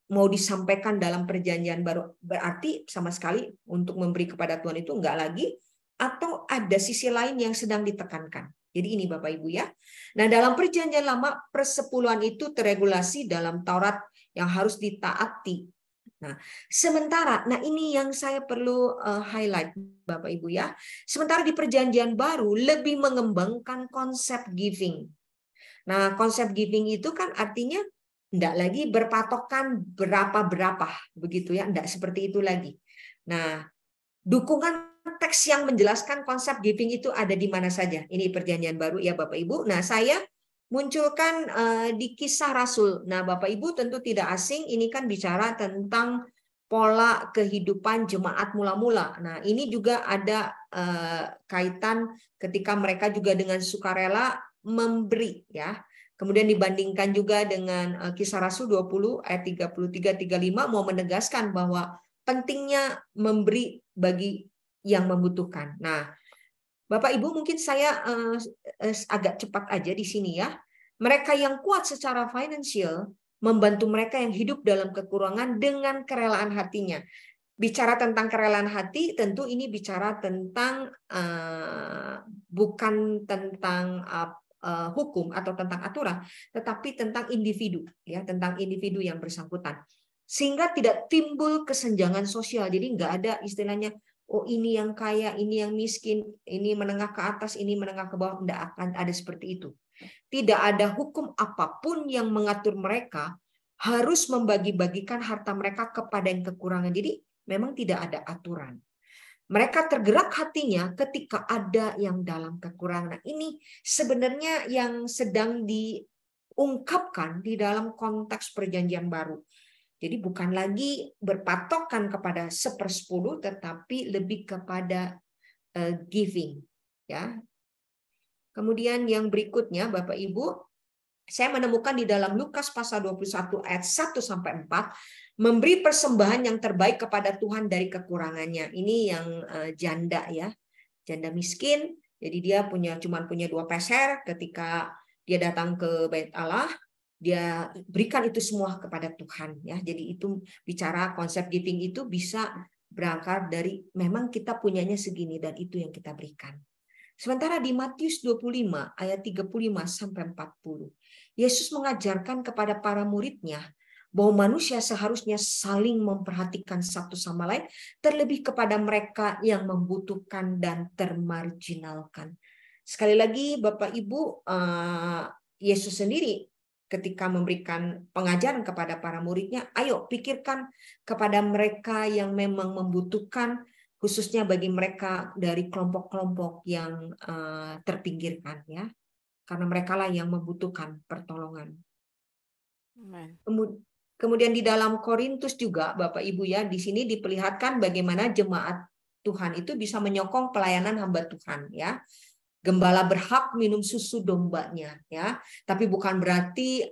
Speaker 1: mau disampaikan dalam Perjanjian Baru? Berarti sama sekali untuk memberi kepada Tuhan itu enggak lagi, atau ada sisi lain yang sedang ditekankan. Jadi ini Bapak Ibu ya. Nah, dalam Perjanjian Lama persepuluhan itu terregulasi dalam Taurat yang harus ditaati. Nah, sementara, ini yang saya perlu highlight Bapak Ibu ya. Sementara di Perjanjian Baru lebih mengembangkan konsep giving. Nah, konsep giving itu kan artinya enggak lagi berpatokan berapa-berapa begitu ya, enggak seperti itu lagi. Nah, dukungan teks yang menjelaskan konsep giving itu ada di mana saja. Ini Perjanjian Baru ya Bapak Ibu. Nah, saya munculkan di Kisah Rasul. Nah, Bapak Ibu tentu tidak asing, ini kan bicara tentang pola kehidupan jemaat mula-mula. Nah, ini juga ada kaitan ketika mereka juga dengan sukarela memberi ya. Kemudian dibandingkan juga dengan Kisah Rasul 20 ayat 33-35 mau menegaskan bahwa pentingnya memberi bagi yang membutuhkan. Nah, Bapak Ibu mungkin saya agak cepat aja di sini ya. Mereka yang kuat secara finansial membantu mereka yang hidup dalam kekurangan dengan kerelaan hatinya. Bicara tentang kerelaan hati, tentu ini bicara tentang bukan tentang hukum atau tentang aturan, tetapi tentang individu, ya, tentang individu yang bersangkutan. Sehingga tidak timbul kesenjangan sosial. Jadi nggak ada istilahnya, oh ini yang kaya, ini yang miskin, ini menengah ke atas, ini menengah ke bawah. Nggak akan ada seperti itu. Tidak ada hukum apapun yang mengatur mereka harus membagi-bagikan harta mereka kepada yang kekurangan. Jadi memang tidak ada aturan. Mereka tergerak hatinya ketika ada yang dalam kekurangan. Ini sebenarnya yang sedang diungkapkan di dalam konteks Perjanjian Baru. Jadi bukan lagi berpatokan kepada 1/10, tetapi lebih kepada giving. Ya. Kemudian yang berikutnya, Bapak Ibu, saya menemukan di dalam Lukas pasal 21 ayat 1-4, memberi persembahan yang terbaik kepada Tuhan dari kekurangannya. Ini yang janda ya, janda miskin. Jadi dia cuma punya 2 peser. Ketika dia datang ke Bait Allah, dia berikan itu semua kepada Tuhan ya. Jadi itu bicara konsep giving itu bisa berangkat dari memang kita punyanya segini dan itu yang kita berikan. Sementara di Matius 25 ayat 35 sampai 40, Yesus mengajarkan kepada para muridnya bahwa manusia seharusnya saling memperhatikan satu sama lain, terlebih kepada mereka yang membutuhkan dan termarginalkan. Sekali lagi Bapak Ibu, Yesus sendiri ketika memberikan pengajaran kepada para muridnya, ayo pikirkan kepada mereka yang memang membutuhkan, khususnya bagi mereka dari kelompok-kelompok yang terpinggirkan ya, karena merekalah yang membutuhkan pertolongan.
Speaker 2: Amen.
Speaker 1: Kemudian di dalam Korintus juga Bapak Ibu ya, di sini diperlihatkan bagaimana jemaat Tuhan itu bisa menyokong pelayanan hamba Tuhan ya. Gembala berhak minum susu dombanya ya, tapi bukan berarti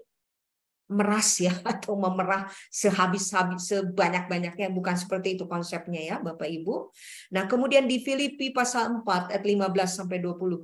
Speaker 1: meras ya atau memerah sehabis-habis sebanyak-banyaknya, bukan seperti itu konsepnya ya Bapak Ibu. Nah, kemudian di Filipi pasal 4 ayat 15 sampai 20.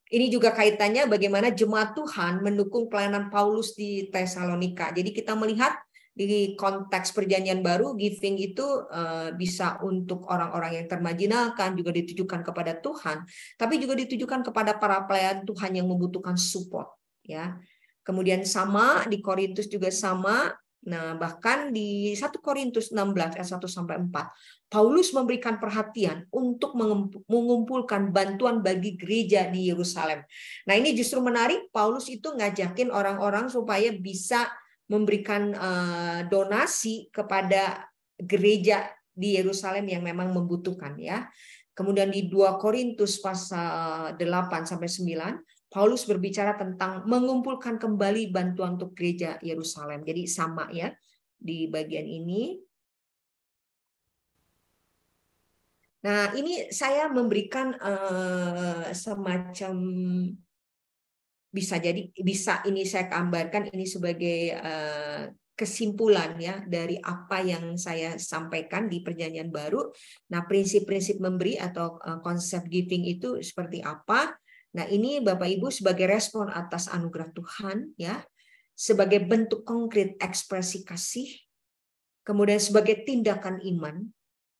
Speaker 1: Ini juga kaitannya bagaimana jemaat Tuhan mendukung pelayanan Paulus di Tesalonika. Jadi kita melihat di konteks perjanjian baru, giving itu bisa untuk orang-orang yang termarginalkan, juga ditujukan kepada Tuhan, tapi juga ditujukan kepada para pelayan Tuhan yang membutuhkan support ya. Kemudian sama di Korintus juga sama. Nah, bahkan di 1 Korintus 16 ayat 1 sampai 4, Paulus memberikan perhatian untuk mengumpulkan bantuan bagi gereja di Yerusalem. Nah, ini justru menarik, Paulus itu ngajakin orang-orang supaya bisa memberikan donasi kepada gereja di Yerusalem yang memang membutuhkan ya. Kemudian di 2 Korintus pasal 8 sampai 9, Paulus berbicara tentang mengumpulkan kembali bantuan untuk gereja Yerusalem. Jadi sama ya di bagian ini. Nah, ini saya memberikan semacam, bisa ini saya gambarkan ini sebagai kesimpulan ya dari apa yang saya sampaikan di Perjanjian Baru. Nah, prinsip-prinsip memberi atau konsep giving itu seperti apa? Nah, ini Bapak Ibu sebagai respon atas anugerah Tuhan ya, sebagai bentuk konkret ekspresi kasih, kemudian sebagai tindakan iman,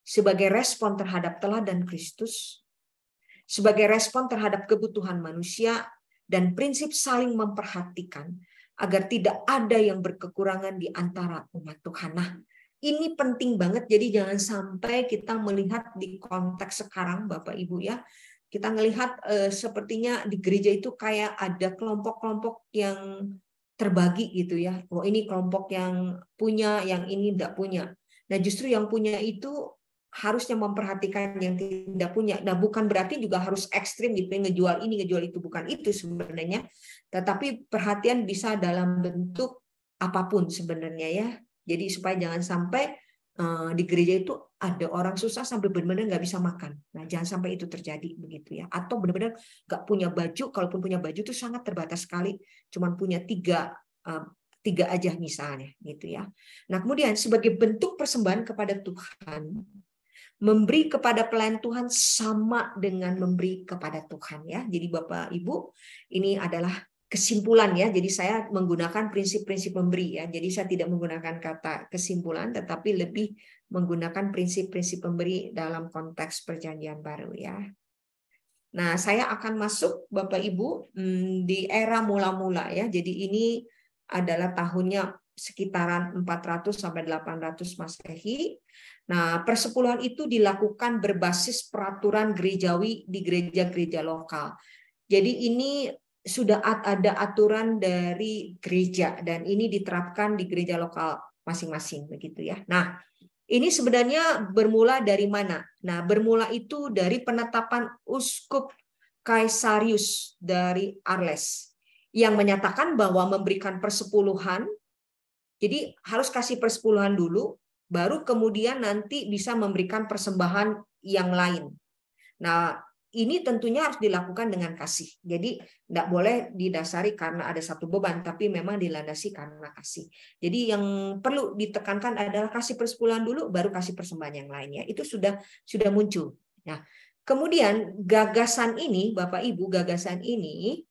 Speaker 1: sebagai respon terhadap teladan Kristus, sebagai respon terhadap kebutuhan manusia, dan prinsip saling memperhatikan agar tidak ada yang berkekurangan di antara umat Tuhan. Nah, ini penting banget, jadi jangan sampai kita melihat di konteks sekarang Bapak Ibu ya, kita melihat sepertinya di gereja itu kayak ada kelompok-kelompok yang terbagi gitu ya. Oh, ini kelompok yang punya, yang ini tidak punya. Nah, justru yang punya itu harusnya memperhatikan yang tidak punya. Nah, bukan berarti juga harus ekstrim gitu, ngejual ini, ngejual itu. Bukan itu sebenarnya. Tetapi perhatian bisa dalam bentuk apapun sebenarnya ya. Jadi supaya jangan sampai di gereja itu ada orang susah sampai benar-benar nggak bisa makan. Nah, jangan sampai itu terjadi begitu ya. Atau benar-benar nggak punya baju, kalaupun punya baju itu sangat terbatas sekali, cuma punya tiga aja misalnya gitu ya. Nah, kemudian sebagai bentuk persembahan kepada Tuhan, memberi kepada pelayan Tuhan sama dengan memberi kepada Tuhan ya. Jadi Bapak Ibu, ini adalah kesimpulan ya. Jadi saya menggunakan prinsip-prinsip memberi ya. Jadi saya tidak menggunakan kata kesimpulan, tetapi lebih menggunakan prinsip-prinsip memberi dalam konteks Perjanjian Baru ya. Nah, saya akan masuk Bapak Ibu di era mula-mula ya. Jadi ini adalah tahunnya sekitaran 400 sampai 800 Masehi. Nah, persepuluhan itu dilakukan berbasis peraturan gerejawi di gereja-gereja lokal. Jadi ini sudah ada aturan dari gereja dan ini diterapkan di gereja lokal masing-masing begitu ya. Nah, ini sebenarnya bermula dari mana? Nah, bermula itu dari penetapan Uskup Kaisarius dari Arles yang menyatakan bahwa memberikan persepuluhan, jadi harus kasih persepuluhan dulu, baru kemudian nanti bisa memberikan persembahan yang lain. Nah, ini tentunya harus dilakukan dengan kasih. Jadi tidak boleh didasari karena ada satu beban, tapi memang dilandasi karena kasih. Jadi yang perlu ditekankan adalah kasih persepuluhan dulu, baru kasih persembahan yang lainnya. Itu sudah muncul. Nah, kemudian gagasan ini, Bapak Ibu, gagasan ini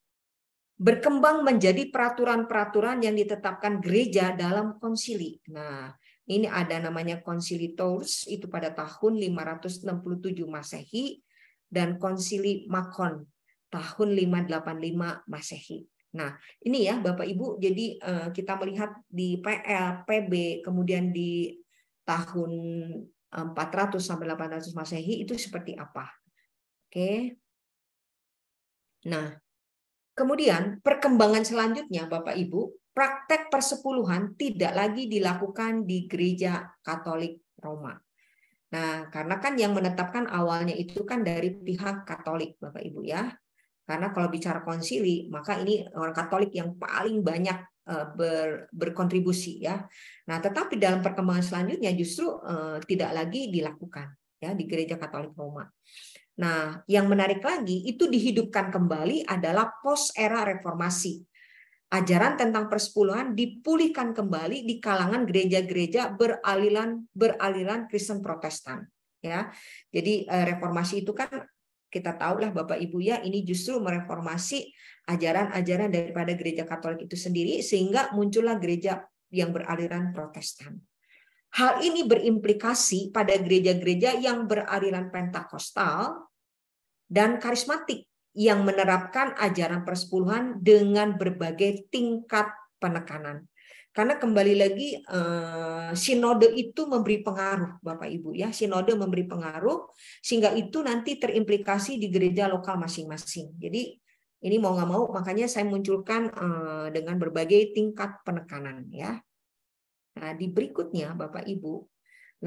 Speaker 1: berkembang menjadi peraturan-peraturan yang ditetapkan gereja dalam konsili. Nah, ini ada namanya Konsili Tours itu pada tahun 567 Masehi dan Konsili Makon tahun 585 Masehi. Nah, ini ya Bapak Ibu, jadi kita melihat di PL, PB, kemudian di tahun 400 sampai 800 Masehi itu seperti apa. Oke. Nah, kemudian perkembangan selanjutnya Bapak Ibu, praktek persepuluhan tidak lagi dilakukan di gereja Katolik Roma. Nah, karena kan yang menetapkan awalnya itu kan dari pihak Katolik, Bapak Ibu ya. Karena kalau bicara konsili, maka ini orang Katolik yang paling banyak berkontribusi ya. Nah, tetapi dalam perkembangan selanjutnya justru tidak lagi dilakukan ya di gereja Katolik Roma. Nah, yang menarik lagi itu dihidupkan kembali adalah pos era reformasi. Ajaran tentang persepuluhan dipulihkan kembali di kalangan gereja-gereja beraliran Kristen Protestan. Ya, jadi reformasi itu kan kita tahulah Bapak Ibu ya, ini justru mereformasi ajaran-ajaran daripada gereja Katolik itu sendiri sehingga muncullah gereja yang beraliran Protestan. Hal ini berimplikasi pada gereja-gereja yang beraliran Pentakostal dan karismatik yang menerapkan ajaran persepuluhan dengan berbagai tingkat penekanan. Karena kembali lagi sinode itu memberi pengaruh Bapak Ibu ya, sinode memberi pengaruh sehingga itu nanti terimplikasi di gereja lokal masing-masing. Jadi ini mau nggak mau makanya saya munculkan dengan berbagai tingkat penekanan ya. Nah, di berikutnya Bapak Ibu.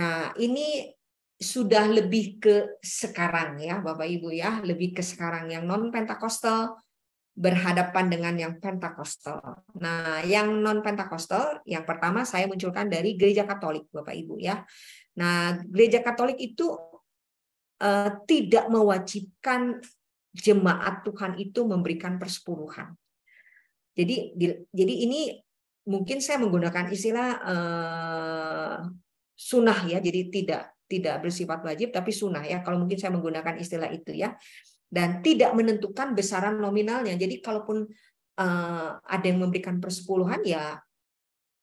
Speaker 1: Nah, ini sudah lebih ke sekarang ya Bapak Ibu ya, lebih ke sekarang yang non Pentakostal berhadapan dengan yang Pentakostal. Nah, yang non Pentakostal yang pertama saya munculkan dari gereja Katolik Bapak Ibu ya. Nah, gereja Katolik itu tidak mewajibkan jemaat Tuhan itu memberikan persepuluhan. Jadi ini mungkin saya menggunakan istilah sunnah ya, jadi tidak bersifat wajib tapi sunnah ya, kalau mungkin saya menggunakan istilah itu ya, dan tidak menentukan besaran nominalnya. Jadi kalaupun ada yang memberikan persepuluhan ya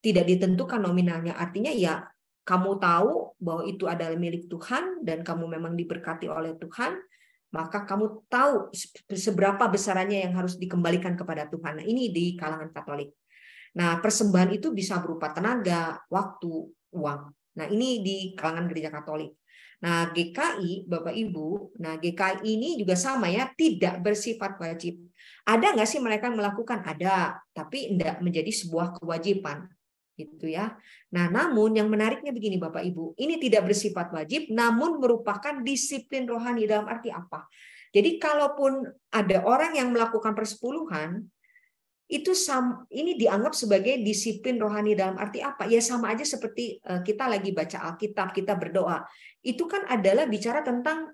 Speaker 1: tidak ditentukan nominalnya, artinya ya kamu tahu bahwa itu adalah milik Tuhan dan kamu memang diberkati oleh Tuhan, maka kamu tahu seberapa besarannya yang harus dikembalikan kepada Tuhan. Nah, ini di kalangan Katolik. Nah, persembahan itu bisa berupa tenaga, waktu, uang. Nah, ini di kalangan gereja Katolik. Nah, GKI, Bapak Ibu, nah GKI ini juga sama ya, tidak bersifat wajib. Ada nggak sih mereka yang melakukan? Ada, tapi tidak menjadi sebuah kewajiban. Gitu ya. Nah, namun yang menariknya begini Bapak Ibu, ini tidak bersifat wajib, namun merupakan disiplin rohani. Dalam arti apa? Jadi kalaupun ada orang yang melakukan persepuluhan, itu ini dianggap sebagai disiplin rohani. Dalam arti apa? Ya sama aja seperti kita lagi baca Alkitab, kita berdoa. Itu kan adalah bicara tentang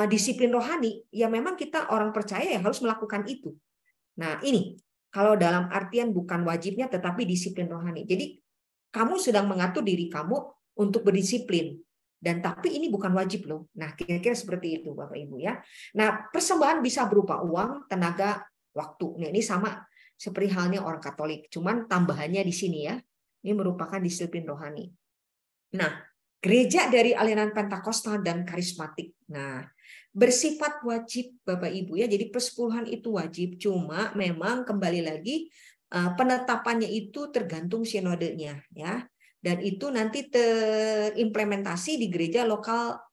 Speaker 1: disiplin rohani. Ya memang kita orang percaya ya harus melakukan itu. Nah ini, kalau dalam artian bukan wajibnya tetapi disiplin rohani. Jadi kamu sedang mengatur diri kamu untuk berdisiplin. Dan tapi ini bukan wajib loh. Nah kira-kira seperti itu Bapak Ibu ya. Nah persembahan bisa berupa uang, tenaga, waktu. Nah ini sama seperti halnya orang Katolik, cuman tambahannya di sini ya, ini merupakan disiplin rohani. Nah, gereja dari aliran Pentakostal dan karismatik, nah bersifat wajib Bapak Ibu ya, jadi persepuluhan itu wajib, cuma memang kembali lagi penetapannya itu tergantung sinodenya ya, dan itu nanti terimplementasi di gereja lokal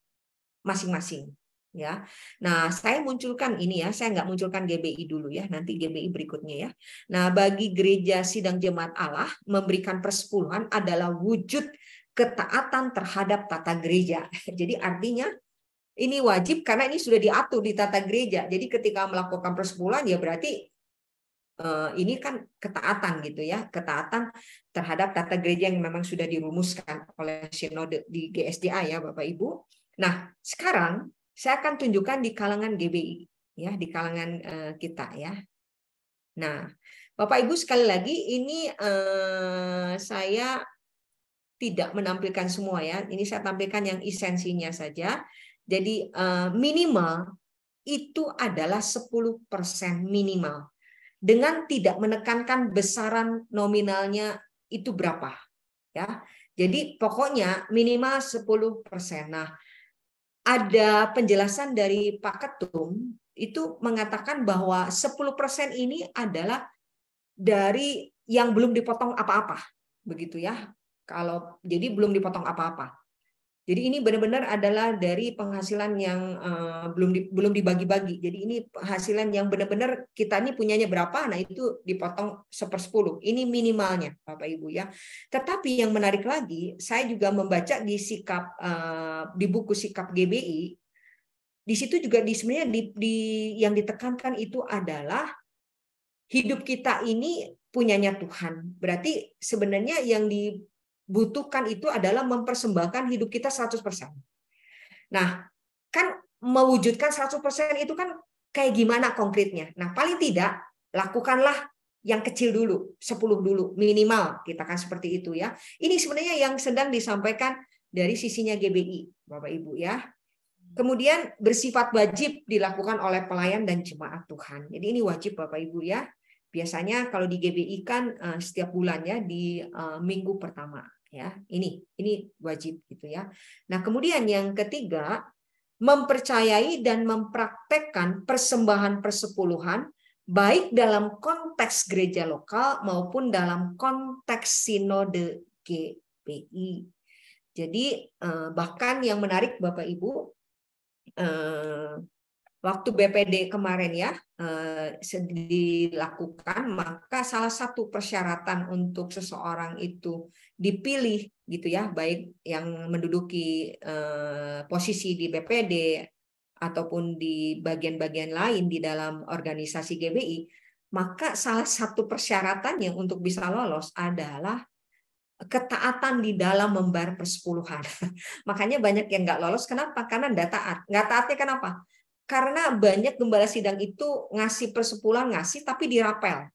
Speaker 1: masing-masing. Ya, nah saya munculkan ini ya, saya nggak munculkan GBI dulu ya, nanti GBI berikutnya ya. Nah bagi gereja sidang jemaat Allah memberikan persepuluhan adalah wujud ketaatan terhadap tata gereja. Jadi artinya ini wajib karena ini sudah diatur di tata gereja. Jadi ketika melakukan persepuluhan ya berarti ini kan ketaatan gitu ya, ketaatan terhadap tata gereja yang memang sudah dirumuskan oleh sinode di GSDA ya Bapak Ibu. Nah sekarang Saya akan tunjukkan di kalangan GBI, ya, di kalangan kita, ya. Nah, Bapak Ibu sekali lagi ini saya tidak menampilkan semua, ya. Ini saya tampilkan yang esensinya saja. Jadi minimal itu adalah 10% minimal. Dengan tidak menekankan besaran nominalnya itu berapa, ya. Jadi pokoknya minimal 10%. Nah, ada penjelasan dari Pak Ketum itu mengatakan bahwa 10% ini adalah dari yang belum dipotong apa-apa, begitu ya. Kalau jadi belum dipotong apa-apa. Jadi ini benar-benar adalah dari penghasilan yang belum dibagi-bagi. Jadi ini penghasilan yang benar-benar kita ini punyanya berapa, nah itu dipotong 1/10. Ini minimalnya, Bapak Ibu, ya. Tetapi yang menarik lagi, saya juga membaca di di buku Sikap GBI. Di situ juga sebenarnya yang ditekankan itu adalah hidup kita ini punyanya Tuhan. Berarti sebenarnya yang dibutuhkan itu adalah mempersembahkan hidup kita 100%. Nah, kan mewujudkan 100% itu kan kayak gimana konkretnya? Nah, paling tidak lakukanlah yang kecil dulu, 10 dulu minimal, kita kan seperti itu, ya. Ini sebenarnya yang sedang disampaikan dari sisinya GBI, Bapak Ibu, ya. Kemudian bersifat wajib dilakukan oleh pelayan dan jemaat Tuhan. Jadi ini wajib, Bapak Ibu, ya. Biasanya kalau di GBI kan setiap bulannya di minggu pertama, ya. Ini wajib gitu, ya. Nah, kemudian yang ketiga, mempercayai dan mempraktekkan persembahan persepuluhan baik dalam konteks gereja lokal maupun dalam konteks sinode GBI. Jadi bahkan yang menarik, Bapak Ibu, waktu BPD kemarin, ya, dilakukan, maka salah satu persyaratan untuk seseorang itu dipilih gitu, ya, baik yang menduduki posisi di BPD ataupun di bagian-bagian lain di dalam organisasi GBI, maka salah satu persyaratannya untuk bisa lolos adalah ketaatan di dalam membayar persepuluhan. Makanya banyak yang nggak lolos. Kenapa? Karena nggak taat. Nggak taatnya kenapa? Karena banyak gembala sidang itu ngasih persepuluhan, ngasih tapi dirapel.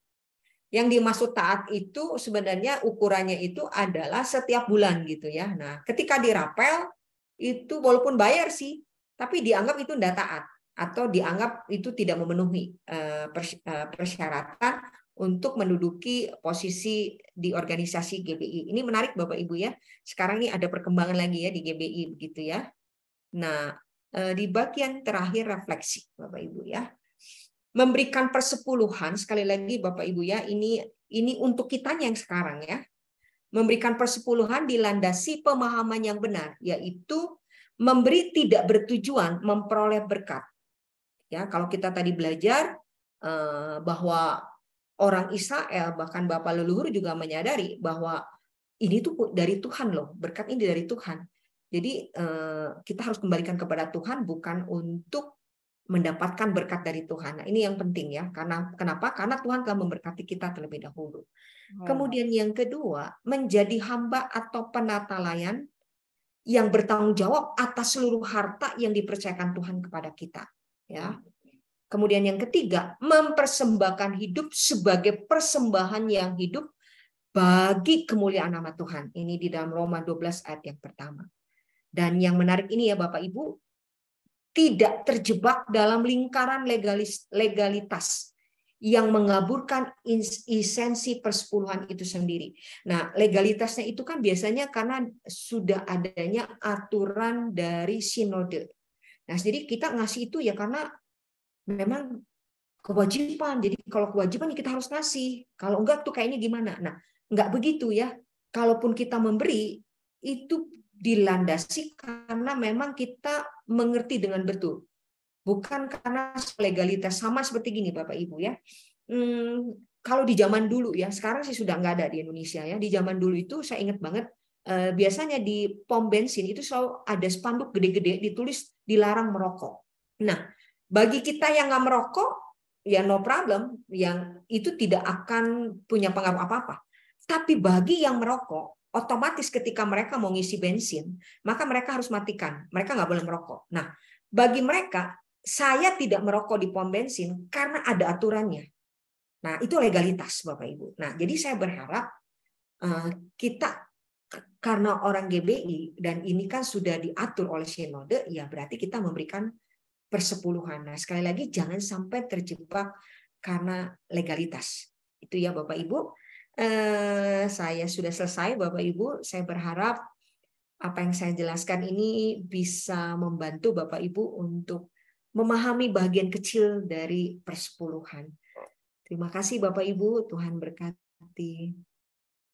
Speaker 1: Yang dimaksud taat itu sebenarnya ukurannya itu adalah setiap bulan gitu, ya. Nah, ketika dirapel itu walaupun bayar sih, tapi dianggap itu nggak taat atau dianggap itu tidak memenuhi persyaratan untuk menduduki posisi di organisasi GBI. Ini menarik, Bapak Ibu, ya. Sekarang ini ada perkembangan lagi, ya, di GBI begitu, ya. Nah, di bagian terakhir refleksi, Bapak Ibu, ya. Memberikan persepuluhan, sekali lagi Bapak Ibu, ya, ini untuk kitanya yang sekarang, ya. Memberikan persepuluhan dilandasi pemahaman yang benar, yaitu memberi tidak bertujuan memperoleh berkat. Ya, kalau kita tadi belajar bahwa orang Israel, bahkan Bapak leluhur juga menyadari bahwa ini tuh dari Tuhan loh, berkat ini dari Tuhan. Jadi kita harus kembalikan kepada Tuhan, bukan untuk mendapatkan berkat dari Tuhan. Nah, ini yang penting, ya. Karena kenapa? Karena Tuhan telah memberkati kita terlebih dahulu. Kemudian yang kedua, menjadi hamba atau penata layan yang bertanggung jawab atas seluruh harta yang dipercayakan Tuhan kepada kita, ya. Kemudian yang ketiga, mempersembahkan hidup sebagai persembahan yang hidup bagi kemuliaan nama Tuhan. Ini di dalam Roma 12 ayat yang pertama. Dan yang menarik ini, ya, Bapak Ibu, tidak terjebak dalam lingkaran legalitas yang mengaburkan esensi persepuluhan itu sendiri. Nah, legalitasnya itu kan biasanya karena sudah adanya aturan dari sinode. Nah, jadi kita ngasih itu ya karena memang kewajiban. Jadi kalau kewajiban kita harus ngasih. Kalau enggak tuh kayaknya gimana? Nah, enggak begitu, ya. Kalaupun kita memberi itu dilandasi karena memang kita mengerti dengan betul. Bukan karena legalitas. Sama seperti gini, Bapak Ibu, ya. Kalau di zaman dulu, ya, sekarang sih sudah nggak ada di Indonesia, ya. Di zaman dulu itu saya ingat banget, biasanya di pom bensin itu selalu ada spanduk gede-gede ditulis dilarang merokok. Nah, bagi kita yang nggak merokok, ya no problem, yang itu tidak akan punya pengaruh apa-apa. Tapi bagi yang merokok, otomatis ketika mereka mau ngisi bensin, maka mereka harus matikan. Mereka nggak boleh merokok. Nah, bagi mereka, saya tidak merokok di pom bensin karena ada aturannya. Nah, itu legalitas, Bapak Ibu. Nah, jadi saya berharap kita, karena orang GBI dan ini kan sudah diatur oleh sinode, ya berarti kita memberikan persepuluhan. Nah, sekali lagi jangan sampai terjebak karena legalitas. Itu ya Bapak Ibu. Saya sudah selesai Bapak Ibu. Saya berharap apa yang saya jelaskan ini bisa membantu Bapak Ibu untuk memahami bagian kecil dari persepuluhan. Terima kasih Bapak Ibu, Tuhan berkati.